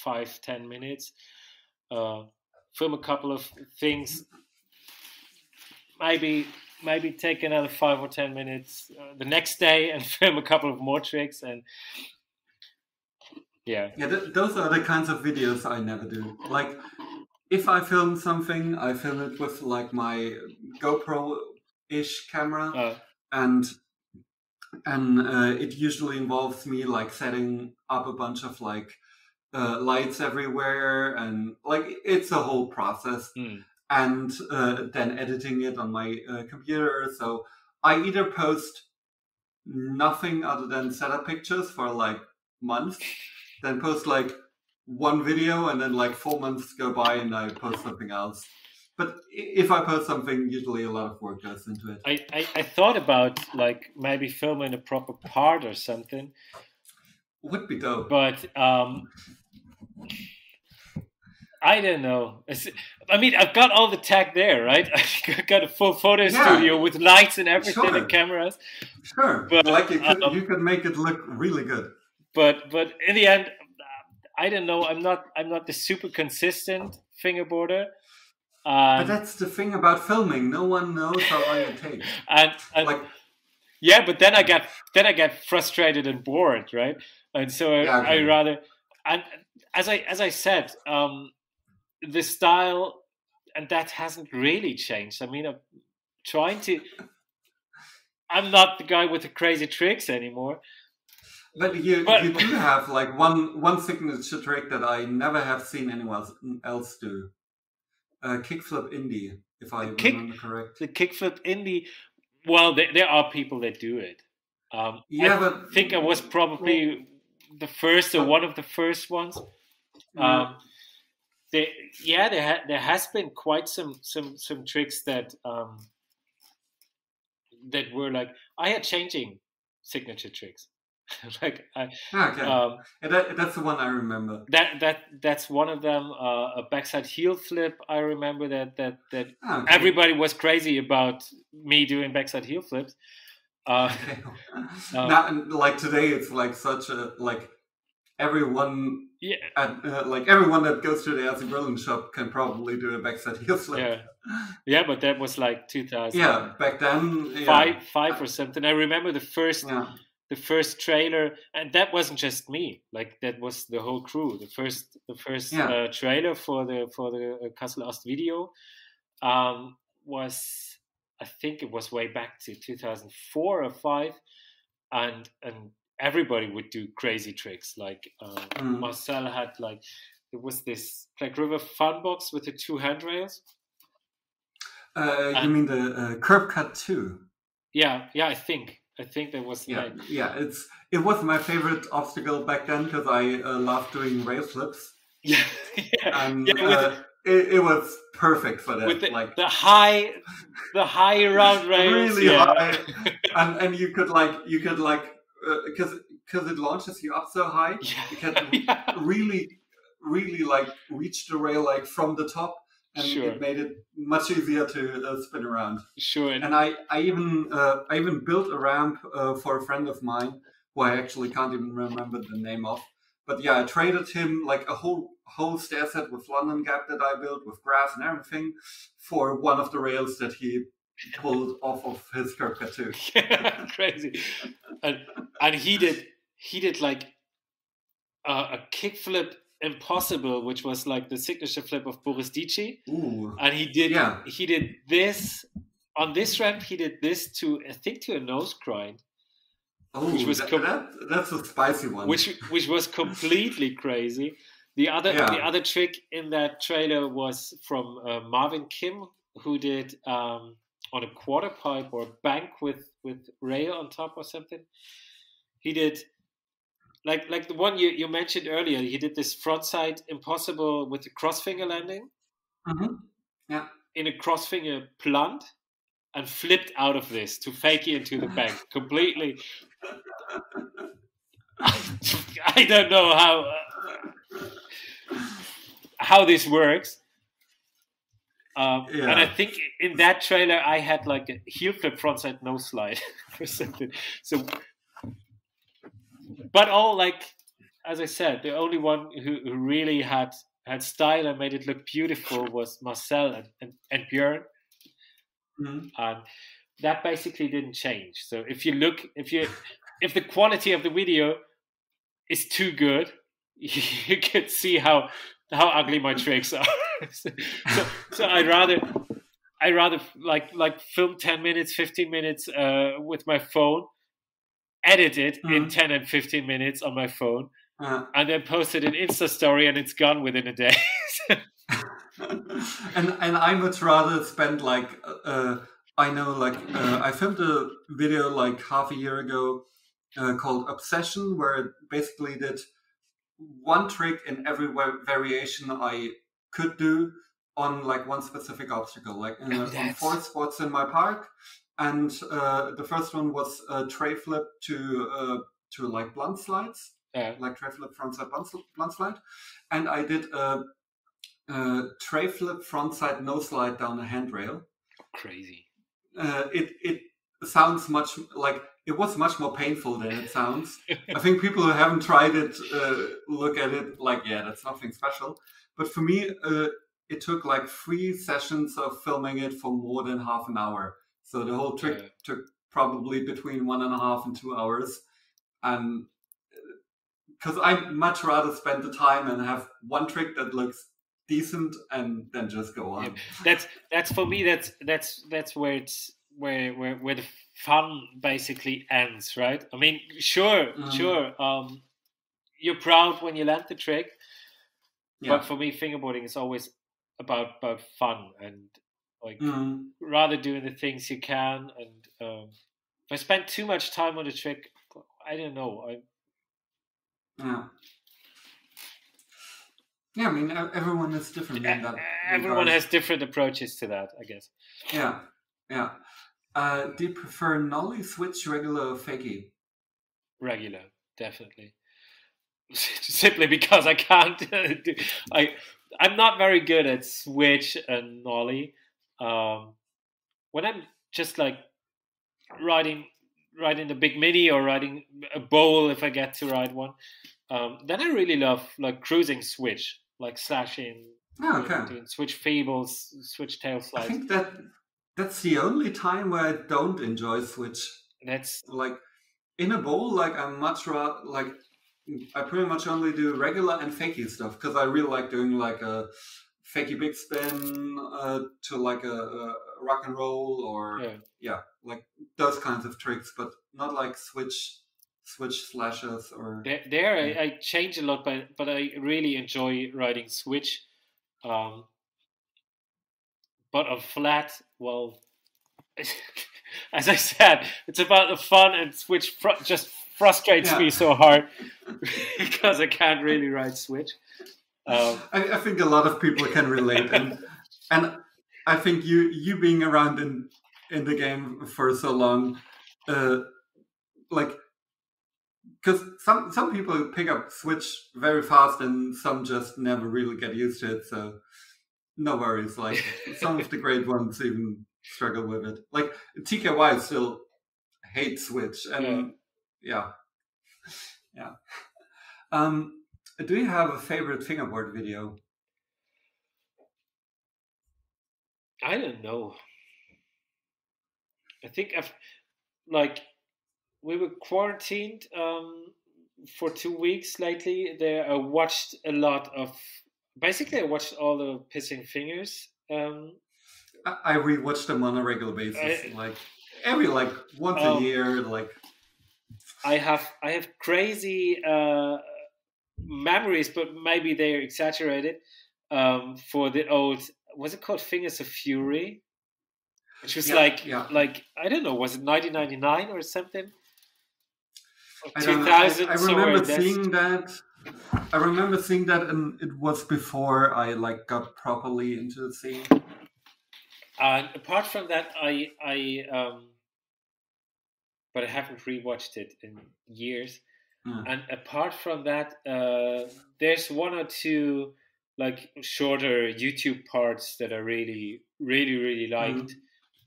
5-10 minutes. Film a couple of things. Maybe take another 5 or 10 minutes the next day and film a couple of more tricks. And those are the kinds of videos I never do. Like, if I film something, I film it with like my GoPro-ish camera, and it usually involves me like setting up a bunch of like lights everywhere, and like it's a whole process. And then editing it on my computer. So I either post nothing other than setup pictures for like months, then post like one video, and then like 4 months go by and I post something else. But if I post something, usually a lot of work goes into it. I thought about like maybe filming a proper part or something. Would be dope. But I don't know. I mean, I've got all the tech there, right? I've got a full photo studio with lights and everything and cameras. Sure, but like you could make it look really good. But in the end, I don't know. I'm not the super consistent fingerboarder. But that's the thing about filming. No one knows how long it takes. And but then I get frustrated and bored, right? And so I rather, and as I said, the style, and that hasn't really changed. I mean, I'm not the guy with the crazy tricks anymore. But you do have like one signature trick that I never have seen anyone else do. Kickflip indie, if I remember correct. The kickflip indie. Well, there are people that do it. I think I was probably the first or one of the first ones. There has been quite some tricks that that were like I had changing signature tricks. Like Okay. That's the one I remember. That's one of them. A backside heel flip. I remember that Okay. everybody was crazy about me doing backside heel flips. Okay. Now, like today, it's like such a like everyone. Yeah. Like everyone that goes to the Elsie Berlin shop can probably do a backside heel flip. Yeah, but that was like 2000. Yeah, back then, five or something. I remember the first trailer, and that wasn't just me. Like that was the whole crew. The first trailer for the Kassel Ost video was, I think it was way back to 2004 or 5, and everybody would do crazy tricks. Like Marcel had like, it was this Black River fun box with the 2 handrails. You mean the curb cut too? Yeah, I think that was. It was my favorite obstacle back then because I loved doing rail flips. Yeah, and it was perfect for that. With the high round rails, really high, and you could because it launches you up so high, you can really like reach the rail like from the top. And it made it much easier to spin around. Sure. And I even built a ramp for a friend of mine who I actually can't even remember the name of. But yeah, I traded him like a whole stair set with London Gap that I built with grass and everything for one of the rails that he pulled off of his curb cut too. Crazy. And he did like a kickflip impossible, which was like the signature flip of Boris Dici. And he did this on this ramp. He did this to a nose grind. Which was that's a spicy one. Which was completely crazy. The other trick in that trailer was from Marvin Kim, who did on a quarter pipe or bank with rail on top or something. He did like the one you mentioned earlier. He did this frontside impossible with the crossfinger landing. Mm-hmm. Yeah. In a crossfinger plant, and flipped out of this to fake it into the bank completely. I don't know how this works. And I think in that trailer I had like a heel flip frontside no slide or something. So, but all like, as I said, the only one who really had style and made it look beautiful was Marcel and Björn. Mm-hmm. And that basically didn't change. So if the quality of the video is too good, you can see how ugly my tricks are. so I'd rather like film 10 minutes, 15 minutes with my phone, edit it in 10 and 15 minutes on my phone, and then post it in Insta story, and it's gone within a day. and I much rather spend like I filmed a video like half a year ago called Obsession, where it basically did one trick in every variation I could do on like one specific obstacle, like on 4 spots in my park. And the first one was a tray flip to like blunt slides, like tray flip frontside blunt slide, and I did a tray flip frontside no slide down a handrail. Crazy. It sounds it was much more painful than it sounds. I think people who haven't tried it look at it like, that's nothing special. But for me, it took like 3 sessions of filming it for more than half an hour. So the whole trick took probably between 1.5 and 2 hours. And because I'd much rather spend the time and have one trick that looks decent and then just go on. That's for me. That's where it's where the fun basically ends, right? I mean, sure. You're proud when you land the trick, but for me, fingerboarding is always about fun and like rather doing the things you can. And if I spend too much time on the trick, I don't know. Yeah, I mean, everyone is different in that. Everyone has different approaches to that, I guess. Yeah. Do you prefer nollie, switch, regular, or fakie? Regular. definitely. Simply because I can't. I'm not very good at switch and nollie. When I'm just like riding the big mini or riding a bowl, if I get to ride one, then I really love like cruising switch, like slashing, doing switch feebles, switch tail slides. I think that's the only time where I don't enjoy switch. That's like in a bowl, like I'm much rather like I pretty much only do regular and fakey stuff because I really like doing like a fakey big spin to like a rock and roll or like those kinds of tricks, but not like switch slashes or. I change a lot, but I really enjoy riding switch. But on flat, well, as I said, it's about the fun, and switch just frustrates me so hard because I can't really ride switch. I think a lot of people can relate, and I think you being around in the game for so long, like because some people pick up switch very fast and some just never really get used to it. So no worries. Like some of the great ones even struggle with it. Like TKY still hates switch, and yeah. Do you have a favorite fingerboard video? I don't know. I think we were quarantined for 2 weeks lately. There, I watched a lot of. Basically, I watched all the Pissing Fingers. I rewatch them on a regular basis, like every once a year. Like I have crazy memories, but maybe they're exaggerated. For the old, was it called Fingers of Fury? Which was like I don't know, was it 1999 or something? Or 2000. I remember seeing that. I remember seeing that, and it was before I got properly into the scene. And apart from that, but I haven't rewatched it in years. And apart from that, there's one or two like shorter YouTube parts that I really, really, really liked.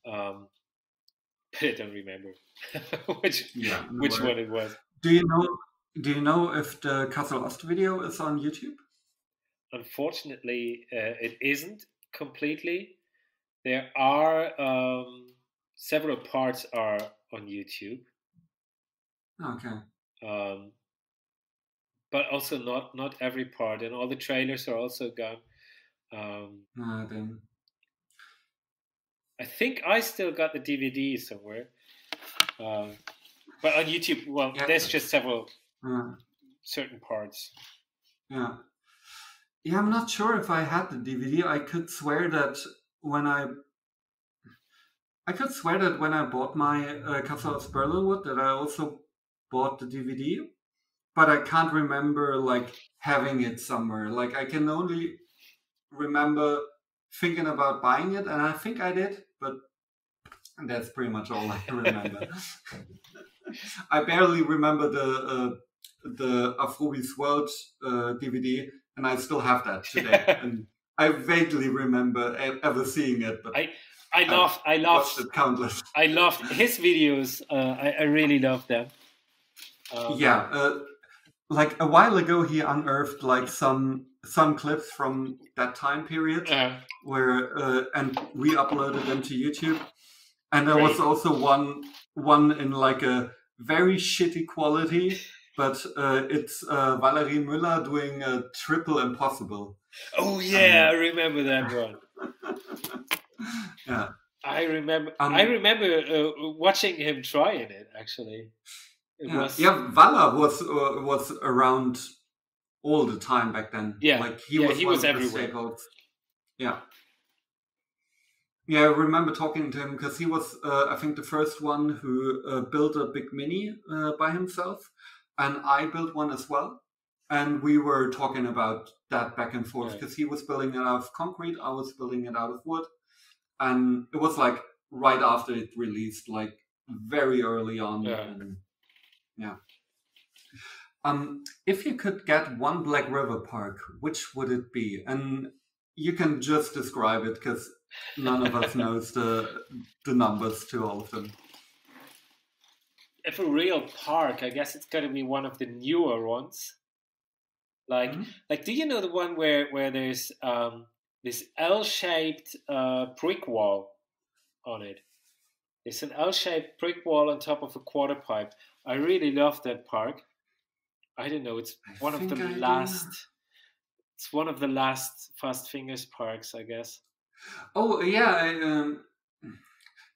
But I don't remember which one it was. Do you know if the Kassel Ost video is on YouTube? Unfortunately, it isn't completely. There are several parts are on YouTube. Okay. But also not every part, and all the trailers are also gone. Then. I think I still got the DVD somewhere. But on YouTube, well, there's just several certain parts. Yeah, I'm not sure if I had the DVD. I could swear that when I bought my Kassel Ost Berlinwood, that I also bought the DVD, but I can't remember having it somewhere. I can only remember thinking about buying it, and I think I did, but that's pretty much all I remember. I barely remember the Hobbies World DVD, and I still have that today. And I vaguely remember ever seeing it, but I watched it countless. I loved his videos. I really loved them. A while ago, he unearthed some clips from that time period where and re-uploaded them to YouTube. And there was also one in a very shitty quality, but it's Valerie Müller doing a triple impossible. Oh yeah, I remember that one. Yeah, I remember. I remember watching him trying it. Actually, Vala was around all the time back then. Yeah, he was everywhere. Yeah, I remember talking to him because he was, I think, the first one who built a big mini by himself, and I built one as well. And we were talking about that back and forth because he was building it out of concrete, I was building it out of wood, and it was right after it released, very early on. If you could get one Black River park, which would it be? And you can just describe it because none of us knows the numbers to all of them. If a real park, I guess it's got to be one of the newer ones. Like, do you know the one where there's this L-shaped brick wall on it? It's an L-shaped brick wall on top of a quarter pipe. I really love that park. I don't know. It's one of the last. It's one of the last Fast Fingers parks, I guess. Oh yeah,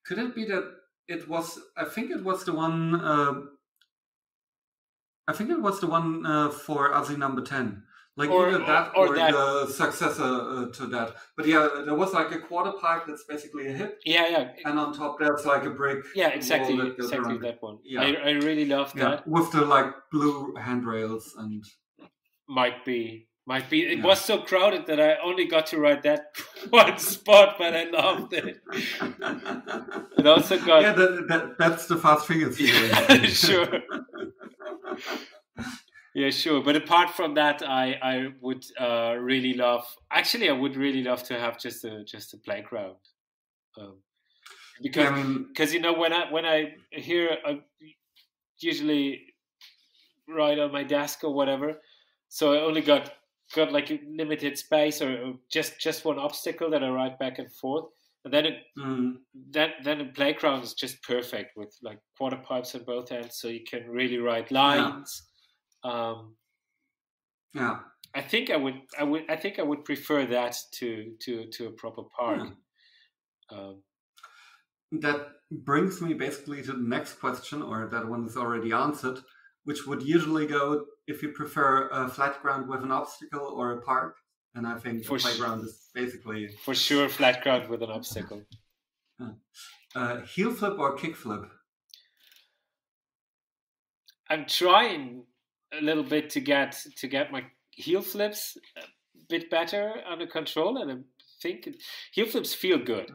could it be that it was? I think it was the one. I think it was the one for Aussie number 10. Like either that or the successor to that. But yeah, there was like a quarter pipe that's basically a hip. Yeah. And on top there's like a brick. Yeah, exactly that one. Yeah. I really love that. With the like blue handrails and. Might be. It was so crowded that I only got to ride that one spot, but I loved it. It also got. Yeah, that's the Fast Fingers feeling. Yeah, sure. Yeah, sure. But apart from that, I would really love. Actually, I would really love to have just a playground, because you know when I hear I usually ride on my desk or whatever, so I only got like a limited space or just one obstacle that I ride back and forth, and then then the playground is just perfect with like quarter pipes on both ends, so you can really ride lines. Yeah. I think I would prefer that to a proper park. That brings me basically to the next question, or that one is already answered, which would usually go if you prefer a flat ground with an obstacle or a park. And I think the playground is basically... For sure, flat ground with an obstacle. Heelflip or kickflip? I'm trying a little bit to get my heel flips a bit better under control, and I think heel flips feel good.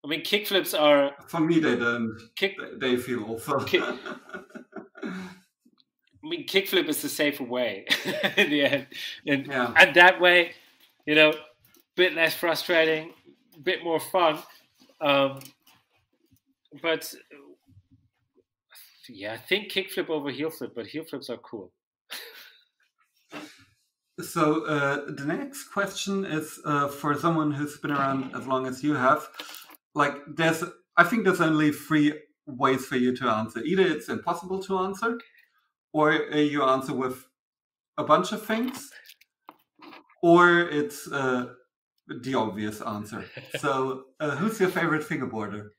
I mean, kick flips are... For me, they don't. They feel awful. I mean, kickflip is the safer way in the end. And that way, you know, a bit less frustrating, a bit more fun. But yeah, I think kickflip over heel flip, but heel flips are cool. So the next question is for someone who's been around as long as you have. Like, I think there's only 3 ways for you to answer. Either it's impossible to answer, or you answer with a bunch of things, or it's the obvious answer. So who's your favorite fingerboarder?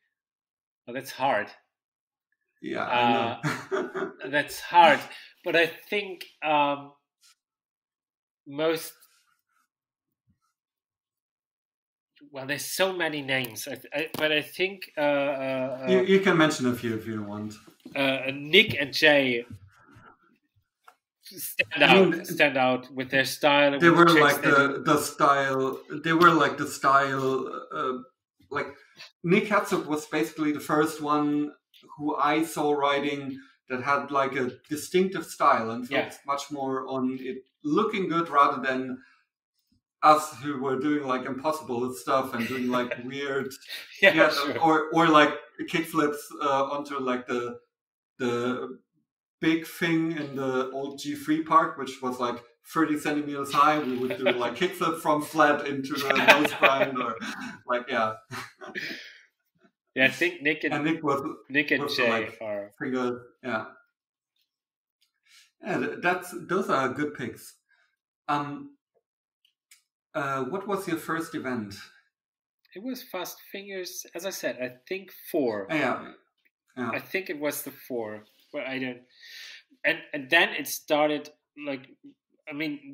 Well, that's hard. Yeah, I know. That's hard. But I think there's so many names. But I think... you can mention a few if you want. Nick and Jay stand out with their style. They were like the style. They were like the style. Like Nick Herzog was basically the first one who I saw riding that had like a distinctive style and focused much more on it looking good rather than us who were doing like impossible stuff and doing like weird, sure. or like kickflips onto like the big thing in the old G3 park, which was like 30 centimeters high. We would do like kickflip from flat into the nose grind, or like Yeah, I think Nick and Jay like, are fingers. Yeah, those are good picks. What was your first event? It was Fast Fingers, as I said. I think 4. Yeah. I think it was the 4, but I don't. And then it started then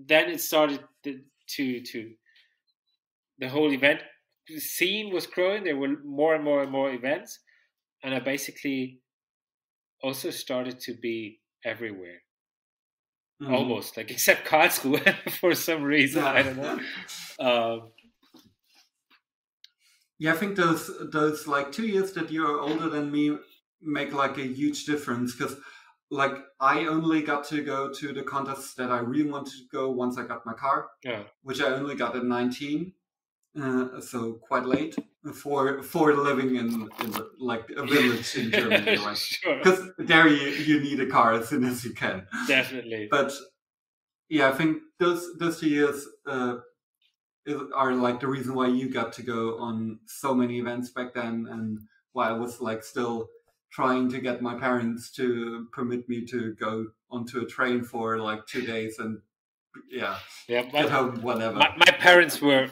it started to the whole event scene was growing. There were more and more and more events, and I basically also started to be everywhere. Almost, like, except Karlsruhe for some reason. I don't know. Yeah, I think those like 2 years that you're older than me make like a huge difference, because like I only got to go to the contests that I really wanted to go once I got my car, which I only got at 19, so quite late for living in like a village in Germany, right? Because sure. There you need a car as soon as you can. Definitely. But yeah, I think those 2 years are like the reason why you got to go on so many events back then, and why I was like still trying to get my parents to permit me to go onto a train for like 2 days and get home whenever. My parents were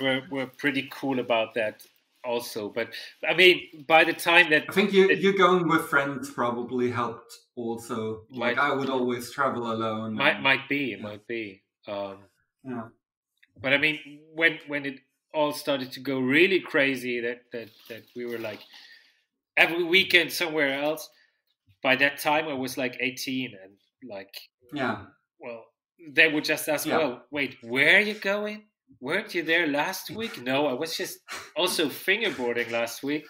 pretty cool about that also, but I mean, by the time that I think you going with friends probably helped also. Like I would always travel alone. Might be. Yeah. But I mean, when it all started to go really crazy, that we were like every weekend somewhere else. By that time, I was like 18, and like, well, they would just ask, well, wait, where are you going? Weren't you there last week? No, I was just also fingerboarding last week.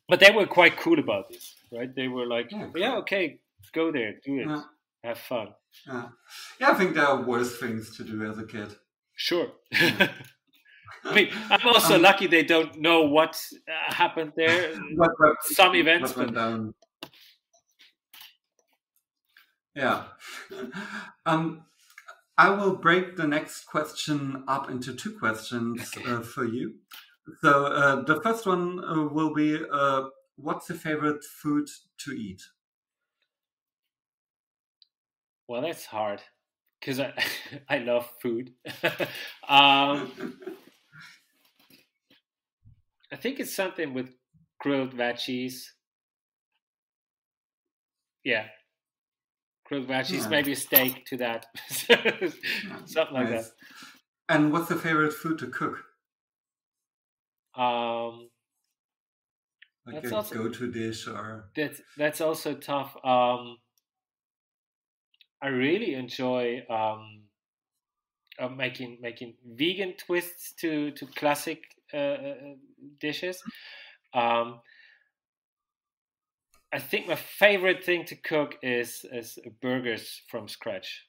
But they were quite cool about this, right? They were like, yeah okay, go there, do it, have fun. Yeah, I think there are worse things to do as a kid. Sure. I mean, I'm also lucky they don't know what happened there. Some events went down. Yeah. I will break the next question up into 2 questions for you. So the first one will be, what's your favorite food to eat? Well, that's hard because I love food. I think it's something with grilled veggies. Yeah. Grilled veggies, maybe a steak to that. Something like that. And what's your favorite food to cook? Like a go-to dish, or that's also tough. I really enjoy making vegan twists to classic dishes. I think my favorite thing to cook is burgers from scratch.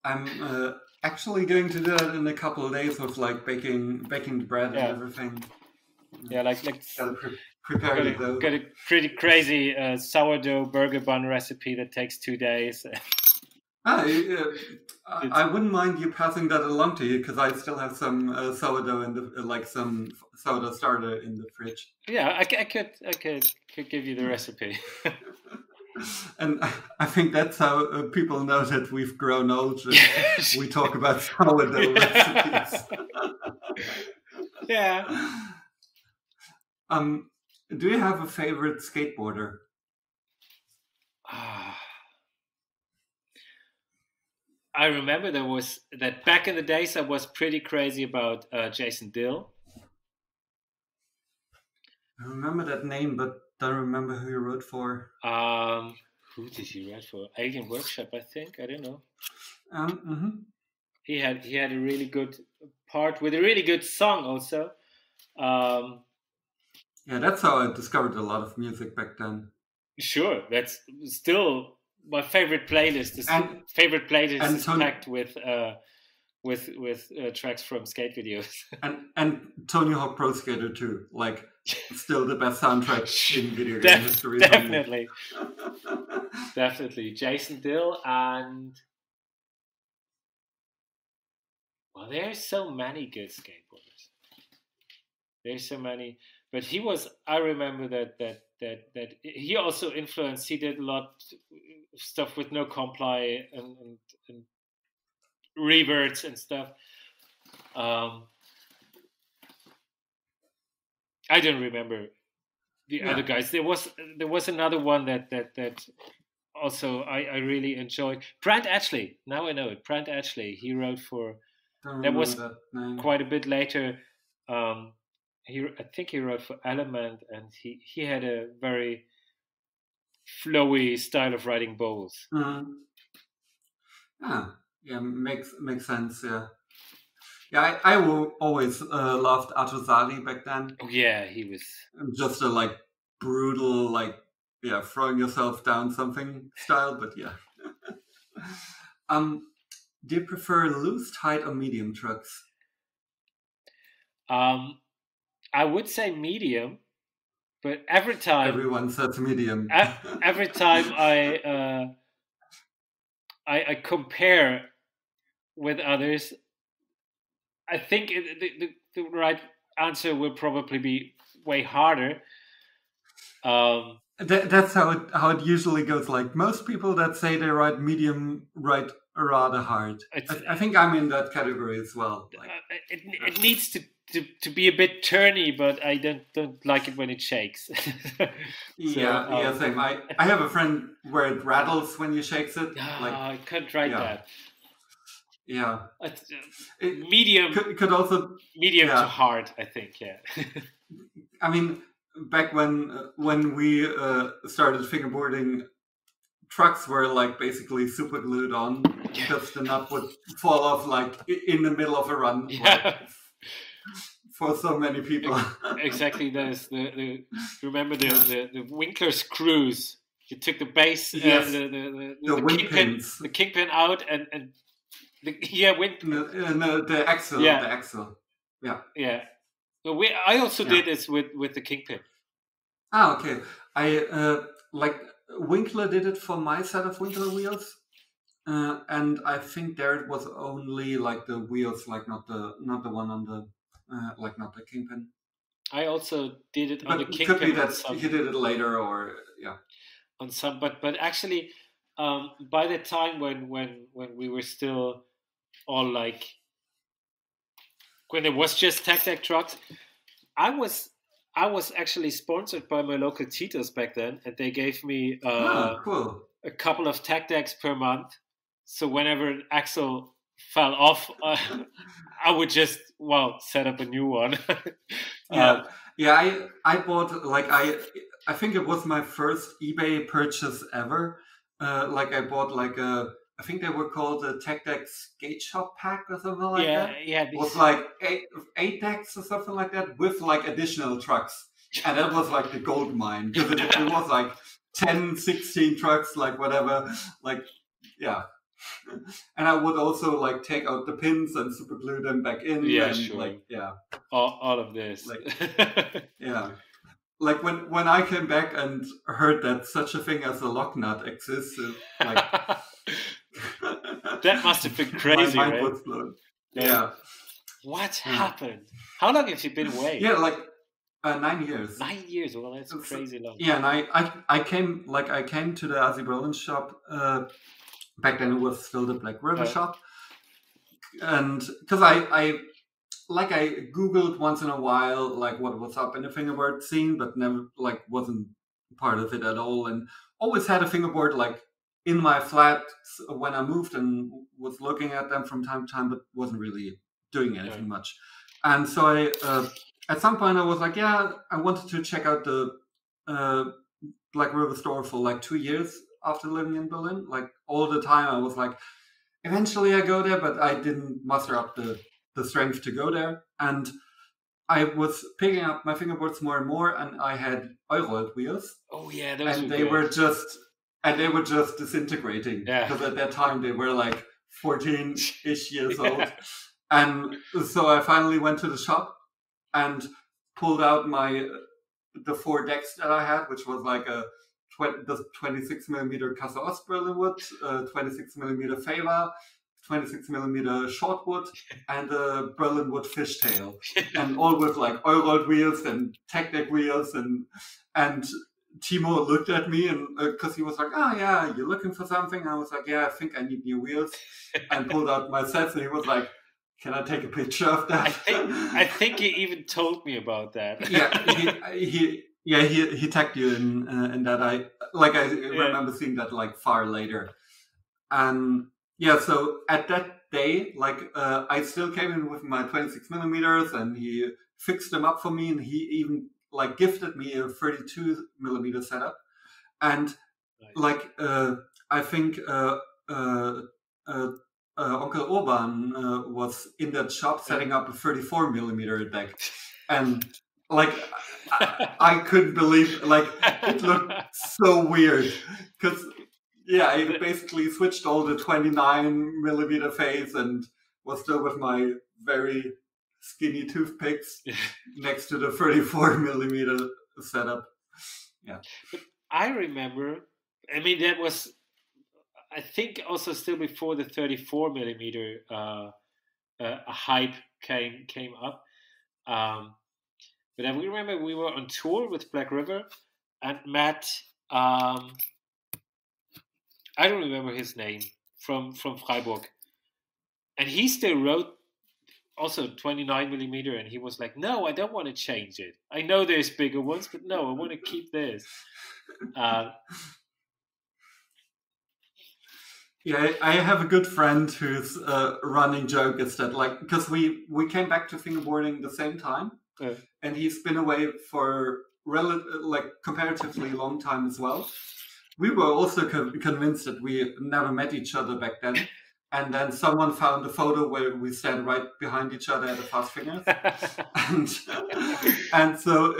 I'm actually going to do that in a couple of days with like baking the bread and everything. Yeah, like prepare the dough. Got a pretty crazy sourdough burger bun recipe that takes 2 days. I wouldn't mind you passing that along to you, because I still have some sourdough in some sourdough starter in the fridge. Yeah, I could give you the recipe. And I think that's how people know that we've grown old. We talk about sourdough recipes. Yeah. Do you have a favorite skateboarder? I remember there was that back in the days. I was pretty crazy about Jason Dill. I remember that name, but don't remember who he wrote for. Who did he write for? Alien Workshop, I think. I don't know. Mm-hmm. He had a really good part with a really good song also. Yeah, that's how I discovered a lot of music back then. Sure, that's still my favorite playlist. Is packed with tracks from skate videos. and Tony Hawk Pro Skater 2, like still the best soundtrack in video game history. Definitely. Definitely. Jason Dill, and well, there's so many good skateboarders. There's so many, but he was. I remember that he also influenced. He did a lot of stuff with no comply and reverts and stuff. I don't remember the other guys. There was another one that also I really enjoyed. Brant Ashley. Now I know it. Brant Ashley. He wrote for. That was quite a bit later. I think he wrote for Element, and he had a very flowy style of writing bowls. Mm-hmm. Yeah, makes sense. Yeah, Yeah, I always loved Atosadi back then. Oh yeah, he was just a like brutal, like throwing yourself down something style. But yeah. Do you prefer loose, tight, or medium trucks? I would say medium, but every time everyone says medium. Every time I compare with others, I think the right answer will probably be way harder. That's how it usually goes. Like most people that say they ride medium ride rather hard. I think I'm in that category as well. Like, it needs to be a bit turny, but I don't like it when it shakes. Yeah, same. I have a friend where it rattles when you shakes it. Like I can't ride that. Yeah, medium could also medium to hard. I think. Yeah. I mean, back when we started fingerboarding, trucks were like basically super glued on because the nut would fall off like in the middle of a run. Yeah. Like, for so many people. Exactly. There's remember the Winkler screws. You took the base, yes, the kingpin out, and the axle. Yeah. The axle. Yeah. Yeah. So I also did this with the kingpin. Ah, okay. I like Winkler did it for my set of Winkler wheels. And I think there it was only like the wheels, like not the one on the not the kingpin. I also did it on the kingpin. Could be that he did it later, or on some. But actually, by the time when we were still all like when it was just Tech trucks, I was actually sponsored by my local Tito's back then, and they gave me cool. a couple of Tech decks per month. So whenever an axle fell off, I would just set up a new one. I bought like I think it was my first eBay purchase ever. Like I bought like I think they were called a Tech Deck Skate Shop pack or something like that. Yeah. It was like eight decks or something like that with like additional trucks. And that was like the gold mine because it was like 10, 16 trucks, like whatever. Like, yeah. And I would also like take out the pins and super glue them back in. Yeah, and, sure. Like, all of this. Like, yeah. Like when I came back and heard that such a thing as a lock nut exists, like that must have been crazy. My mind right? was blown. Yeah. What happened? How long have you been away? Yeah, like 9 years. 9 years. Well, that's crazy long. Yeah, and I came to the Asi Berlin shop. Back then it was still the Black River shop, and because I Googled once in a while like what was up in the fingerboard scene, but never like wasn't part of it at all, and always had a fingerboard like in my flat when I moved and was looking at them from time to time, but wasn't really doing anything much. And so I at some point I was like, I wanted to check out the Black River store for like 2 years after living in Berlin. Like all the time I was like, eventually I go there, but I didn't muster up the strength to go there. And I was picking up my fingerboards more and more, and I had Urethane wheels. Oh yeah, they were just disintegrating because at that time they were like 14-ish years old. And so I finally went to the shop and pulled out the 4 decks that I had, which was like the 26mm Kassel Ost Berlin wood, 26mm Fava, 26mm short wood, and the Berlin wood fishtail, and all with like oil wheels and Tech Deck wheels, and Timo looked at me and because he was like, "Oh yeah, you're looking for something?" I was like, "Yeah, I think I need new wheels," and pulled out my sets, and he was like, "Can I take a picture of that?" I think he even told me about that. He tagged you in that. I remember seeing that like far later, and so at that day, like I still came in with my 26mm, and he fixed them up for me, and he even like gifted me a 32mm setup, and nice. Like I think Uncle Urban was in that shop setting up a 34 millimeter deck, and like I couldn't believe, like, it looked so weird because I basically switched all the 29 millimeter face and was still with my very skinny toothpicks next to the 34 millimeter setup. Yeah, but I remember. I mean, that was, I think, also still before the 34 millimeter a hype came up. But I remember we were on tour with Black River and met. I don't remember his name, from Freiburg, and he still wrote also 29 millimeter, and he was like, "No, I don't want to change it. I know there's bigger ones, but no, I want to keep this." Yeah, I have a good friend whose running joke is that, like, because we came back to fingerboarding the same time, and he's been away for comparatively long time as well. We were also convinced that we never met each other back then, and then someone found a photo where we stand right behind each other at the Fast Fingers, and so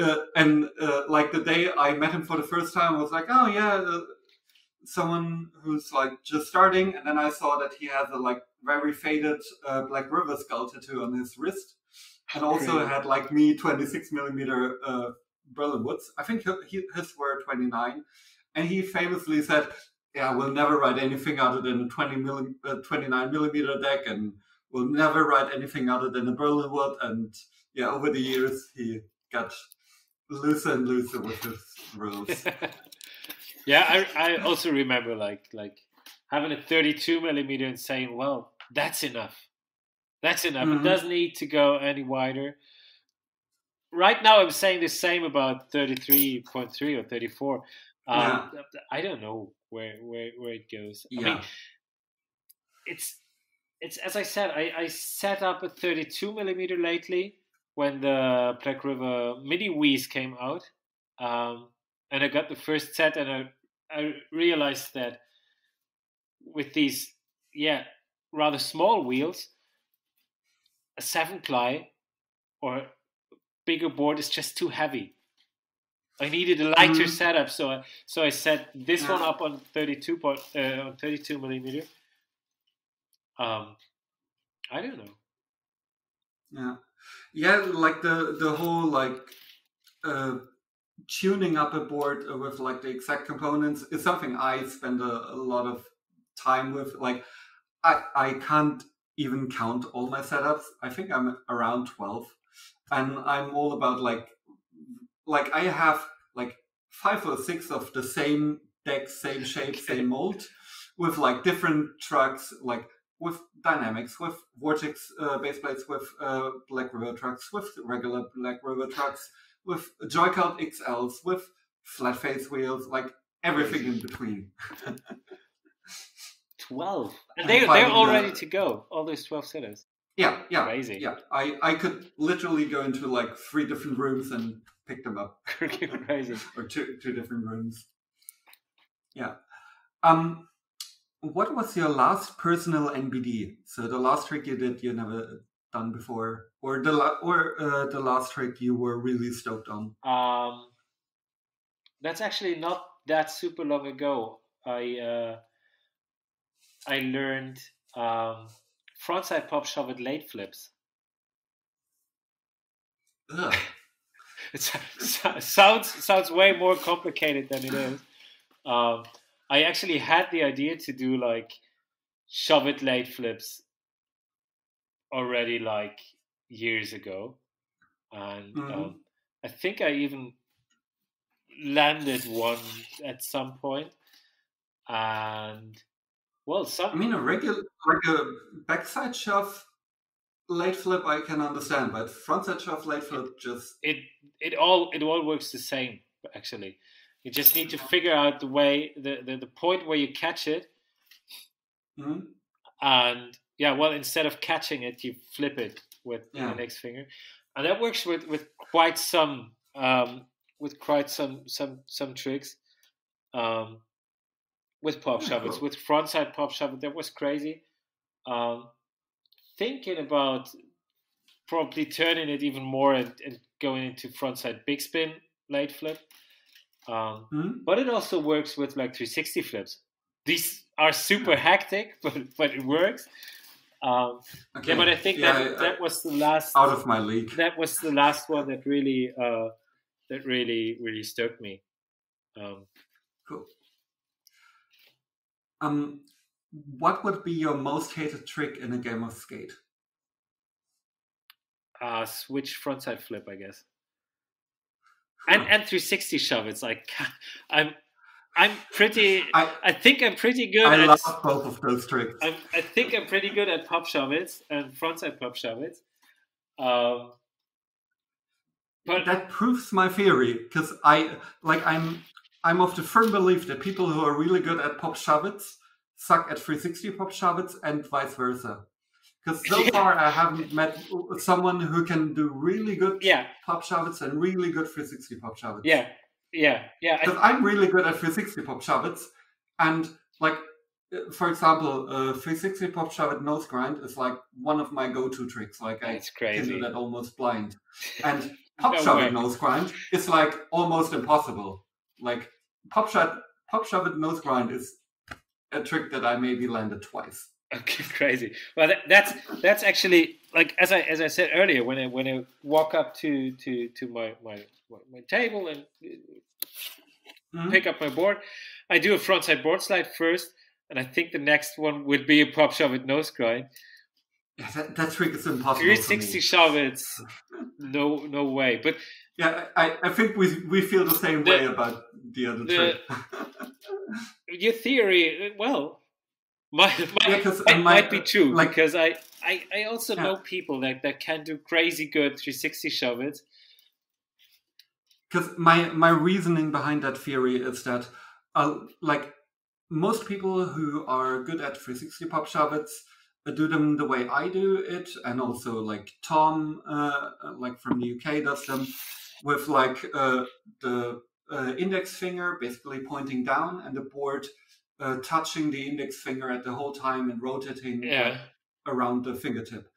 like the day I met him for the first time, I was like, oh yeah. Someone who's like just starting, and then I saw that he has a like very faded Black River skull tattoo on his wrist, and also had like me 26 millimeter Berlin Woods. I think his were 29, and he famously said, "Yeah, we'll never write anything other than a 29 millimeter deck, and we'll never write anything other than a Berlin Wood." And yeah, over the years he got looser and looser with his rules. Yeah, I also remember like having a 32 millimeter and saying, "Well, that's enough. That's enough. Mm-hmm. It doesn't need to go any wider." Right now, I'm saying the same about 33.3 or 34. I don't know where it goes. Yeah. I mean, it's as I said. I set up a 32 millimeter lately when the Black River MIDI Wheels came out. And I got the first set, and I realized that with these, rather small wheels, a 7-ply or bigger board is just too heavy. I needed a lighter setup, so I set this one up on 32 millimeter. I don't know. Yeah, like the whole like. Tuning up a board with like the exact components is something I spend a lot of time with. Like I can't even count all my setups. I think I'm around 12, and I'm all about like I have like 5 or 6 of the same deck, same shape, same mold, with like different trucks, like with dynamics, with vortex base plates, with Black River trucks, with regular Black River trucks, with Joycult XLs, with flat face wheels, like everything in between. 12, and they're all ready to go. All those 12 sitters. Yeah, crazy. Yeah, I could literally go into like 3 different rooms and pick them up. Crazy. Or two different rooms. Yeah. What was your last personal NBD? So the last trick you did, you never done before, or the last trick you were really stoked on? That's actually not that super long ago. I learned frontside pop shove with late flips. It sounds way more complicated than it is. I actually had the idea to do like shove it late flips already like years ago, and I think I even landed one at some point. And well, I mean, a regular like a backside shove late flip I can understand, but frontside shove late flip just it all works the same actually. You just need to figure out the way the point where you catch it, and instead of catching it, you flip it with the next finger, and that works with quite some tricks. With pop shove, with frontside pop shove, that was crazy. Thinking about probably turning it even more and going into frontside big spin late flip. But it also works with like 360 flips. These are super hectic, but it works. Okay. Yeah, but I think that was the last out of my league. That was the last one that really really stoked me. Cool. What would be your most hated trick in a game of skate? Switch frontside flip, I guess. And 360 shove. It's like I'm pretty. I think I'm pretty good. I love both of those tricks. I think I'm pretty good at pop shove it and frontside pop shove it. But that proves my theory, because I'm of the firm belief that people who are really good at pop shove it suck at 360 pop shove it, and vice versa. Because so far I haven't met someone who can do really good pop shove it and really good 360 pop shove it. Yeah. Because I'm really good at 360 pop shove it, and like, for example, 360 pop shove it nose grind is like one of my go-to tricks. Like I can do that almost blind, and pop shove it nose grind is like almost impossible. Like pop shove it nose grind is a trick that I maybe landed twice. Okay, crazy. Well, that's actually, like, as I said earlier, when I walk up to my table and pick up my board, I do a frontside board slide first, and I think the next one would be a pop shove it nose grind. Yeah, that trick is impossible. 360 shove it, no way. But yeah, I think we feel the same way about the other trick. Your theory, well, might be true, like, because I also know people that can do crazy good 360 shove it. Because my reasoning behind that theory is that like most people who are good at 360 pop shove it do them the way I do it, and also like Tom like from the UK does them with like the index finger basically pointing down and the board touching the index finger at the whole time and rotating around the fingertip.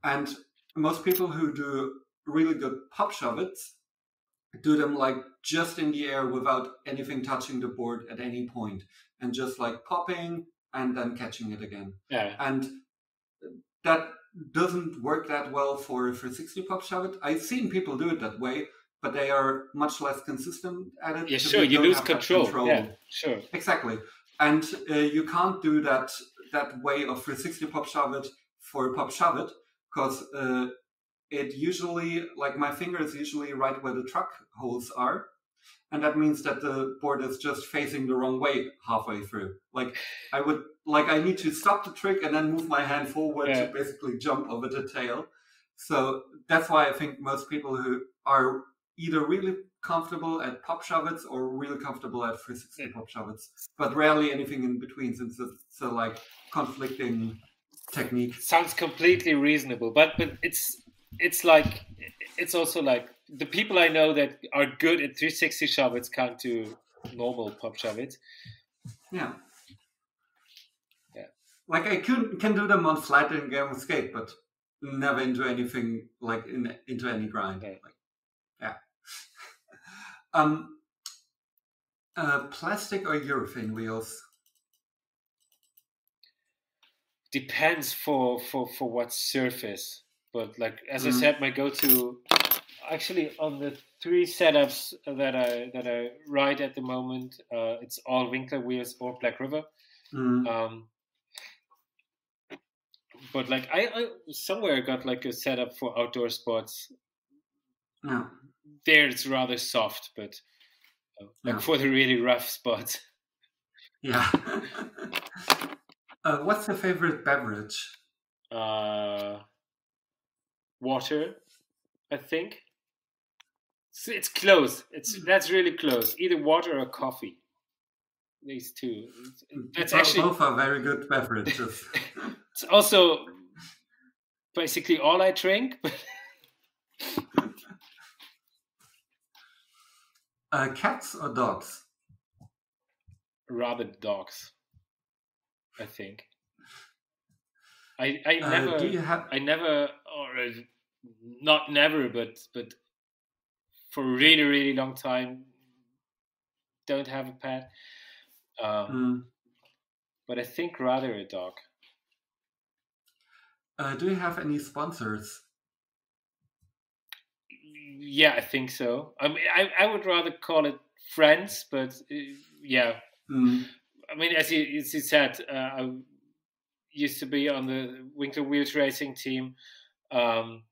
And most people who do really good pop shove it do them like just in the air without anything touching the board at any point, and just like popping and then catching it again. And that doesn't work that well for 360 pop shove it. I've seen people do it that way, but they are much less consistent at it. Yeah, sure, you lose control. Yeah, sure. Exactly. And you can't do that way of 360 pop shove it for pop shove it, because it usually, like, my finger is usually right where the truck holes are, and that means that the board is just facing the wrong way halfway through. Like I need to stop the trick and then move my hand forward to basically jump over the tail. So that's why I think most people who are either really comfortable at pop shove it or really comfortable at 360 pop shove it, but rarely anything in between, since it's a like conflicting technique. Sounds completely reasonable, but it's like, it's also like the people I know that are good at 360 shove it can't do normal pop shove it. Yeah. Like I can do them on flat in game of skate, but never into anything like into any grind. Okay. Like, plastic or urethane wheels? Depends for what surface. But like, as I said, my go-to, actually on the 3 setups that I ride at the moment, it's all Winkler wheels or Black River. But like I somewhere got like a setup for outdoor spots. Yeah. There it's rather soft, but like for the really rough spots. Yeah. What's your favorite beverage? Water, I think. It's close. That's really close. Either water or coffee. These two. That's actually both are very good beverages. It's also basically all I drink. Cats or dogs? Rather dogs, I think. I never, Do you have? I never, or not never, but for a really, really long time, don't have a pet. But I think rather a dog. Do you have any sponsors? Yeah, I think so. I mean, I would rather call it friends, but yeah. I mean, as you said, I used to be on the Winkler Wheels racing team. I'm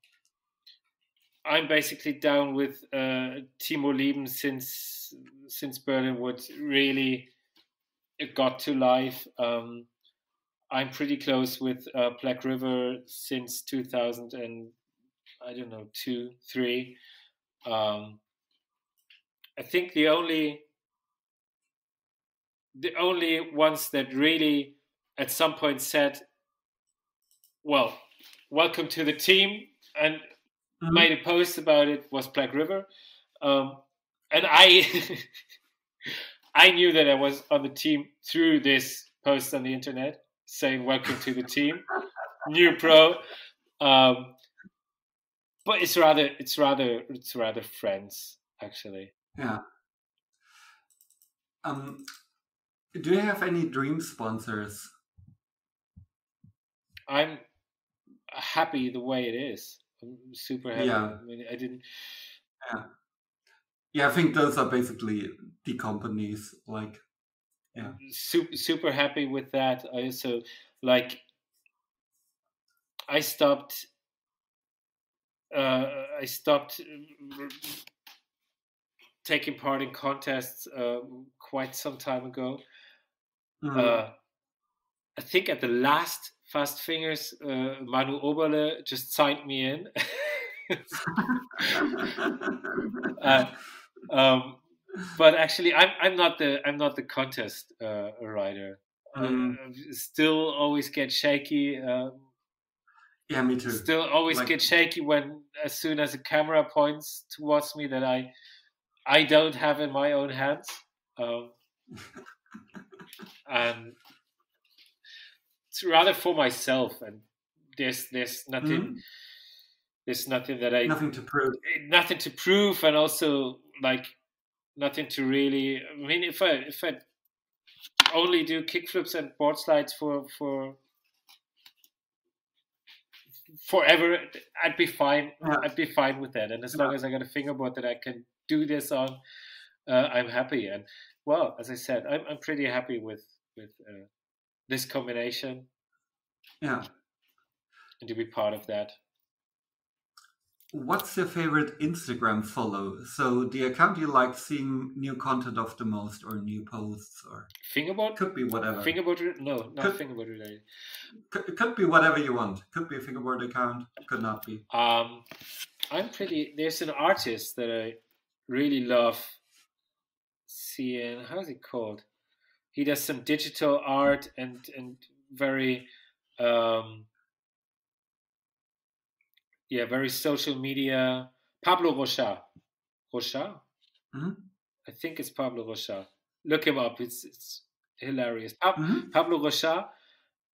basically down with Timo Lieben since Berlinwood really got to life. I'm pretty close with Black River since 2000 and I don't know 2, 3. I think the only ones that really at some point said, "Well, welcome to the team," and made a post about it was Black River, and I I knew that I was on the team through this post on the internet saying "Welcome to the team, new pro." But it's rather friends actually. Yeah. Do you have any dream sponsors? I'm happy the way it is. I'm super happy. Yeah. I mean, I didn't. Yeah. Yeah, I think those are basically the companies. Like, yeah. Super happy with that. I also like. I stopped taking part in contests quite some time ago. I think at the last Fast Fingers, Manu Oberle just signed me in. But actually, I'm not the contest rider. I still always get shaky. Yeah, me too. Still always get shaky when, as soon as a camera points towards me that I don't have in my own hands, and it's rather for myself. And there's nothing. There's nothing that nothing to prove. Nothing to prove, and also like nothing to really. I mean, if I only do kickflips and board slides for forever, I'd be fine. Yeah. I'd be fine with that. And as long as I got a fingerboard that I can do this on, I'm happy. And well, as I said, I'm pretty happy with this combination. Yeah. And to be part of that. What's your favorite Instagram follow? So the account you like seeing new content of the most, or new posts, or Fingerboard? Could be whatever. Fingerboard? No, not Fingerboard related. Could be whatever you want. Could be a Fingerboard account. Could not be. There's an artist that I really love seeing. How's it called? He does some digital art and very very social media. Pablo Rocha. Mm-hmm. I think it's Pablo Rocha. Look him up. It's hilarious. Pablo Rocha.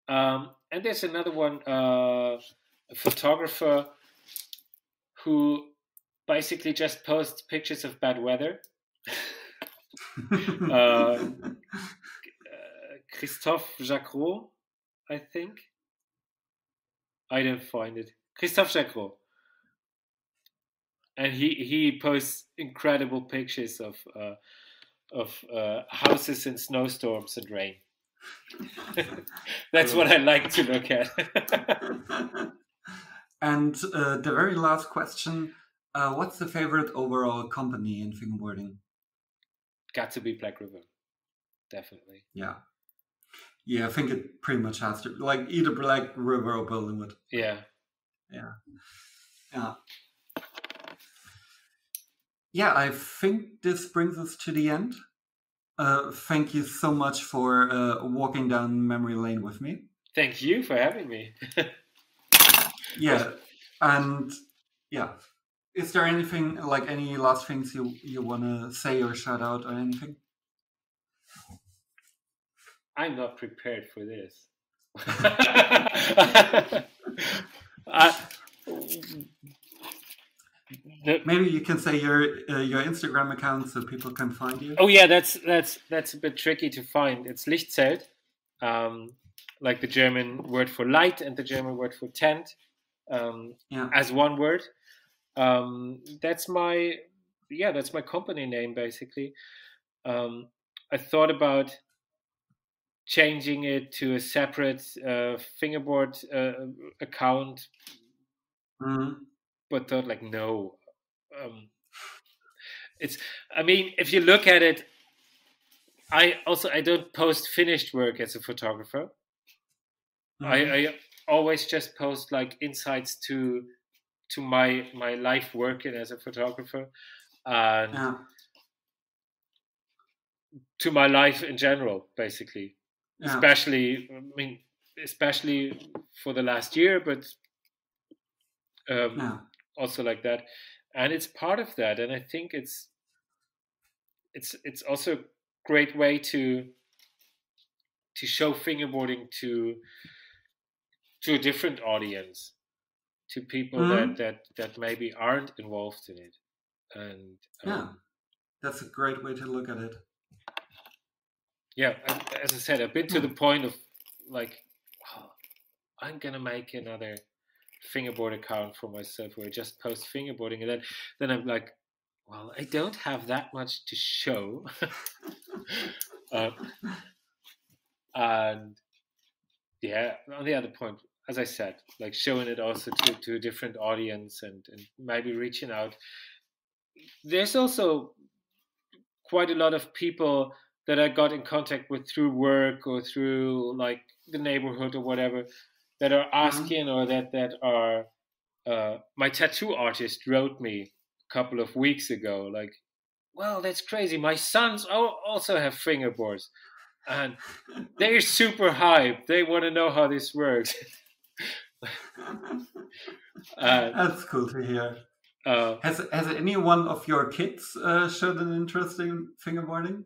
And there's another one, a photographer who basically just posts pictures of bad weather. Christophe Jacquot, I think. I didn't find it. Christophe Jacquot. And he posts incredible pictures of houses in snowstorms and rain. That's what I like to look at. And the very last question, what's the favorite overall company in fingerboarding? Got to be Black River. Definitely. Yeah. Yeah, I think it pretty much has to. Like either Black River or Berlinwood. Yeah. Yeah, I think this brings us to the end. Thank you so much for walking down memory lane with me. Thank you for having me. Yeah, and yeah. Is there anything, like any last things you want to say or shout out or anything? I'm not prepared for this. Maybe you can say your Instagram account so people can find you. Oh yeah, that's a bit tricky to find. It's Lichtzelt, like the German word for light and the German word for tent, as one word. That's my company name basically. I thought about changing it to a separate Fingerboard account, but thought like no. I mean, if you look at it, I don't post finished work as a photographer. I always just post like insights to my life working as a photographer and to my life in general, basically. Especially for the last year, but also like that, and it's part of that. And I think it's also a great way to show fingerboarding to a different audience, to people that maybe aren't involved in it. And that's a great way to look at it. Yeah, as I said, I've been to the point of like, I'm gonna make another Fingerboard account for myself where I just post fingerboarding, and then I'm like, well, I don't have that much to show. And yeah, on the other point, as I said, like showing it also to a different audience and maybe reaching out. There's also quite a lot of people that I got in contact with through work or through like the neighborhood or whatever, that are asking or that are my tattoo artist wrote me a couple of weeks ago, like, well, that's crazy. My sons also have fingerboards and they're super hyped. They want to know how this works. That's cool to hear. Has any one of your kids showed an interest in fingerboarding?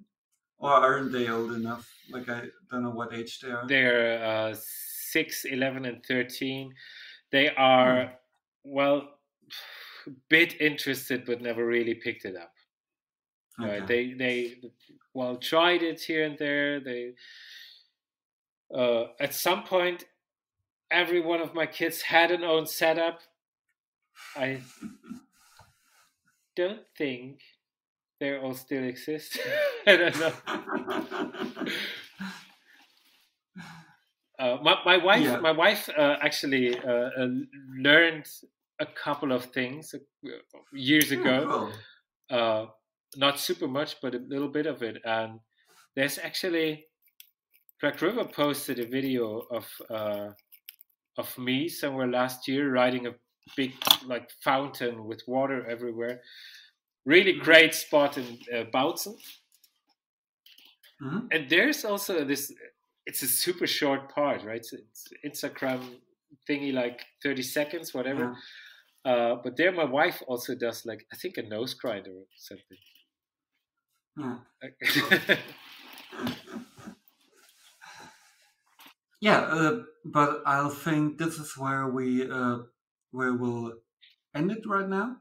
Or aren't they old enough? Like, I don't know what age they are. They're 6, 11, and 13. They are, well, a bit interested, but never really picked it up. Okay. They tried it here and there. They at some point, every one of my kids had an own setup. I don't think they all still exist. I don't know. My wife actually learned a couple of things years ago. Cool. Not super much, but a little bit of it. And there's actually, Crack River posted a video of me somewhere last year riding a big like fountain with water everywhere. Really great spot in Bautzen. And there's also this, it's a super short part, right? It's Instagram thingy, like 30 seconds, whatever. But there my wife also does like, I think a nose grinder or something. But I think this is where we'll end it right now.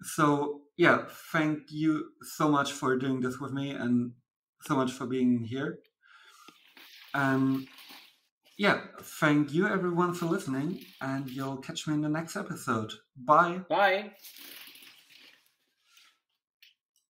So yeah, thank you so much for doing this with me and so much for being here. Thank you everyone for listening, and you'll catch me in the next episode. Bye. Bye.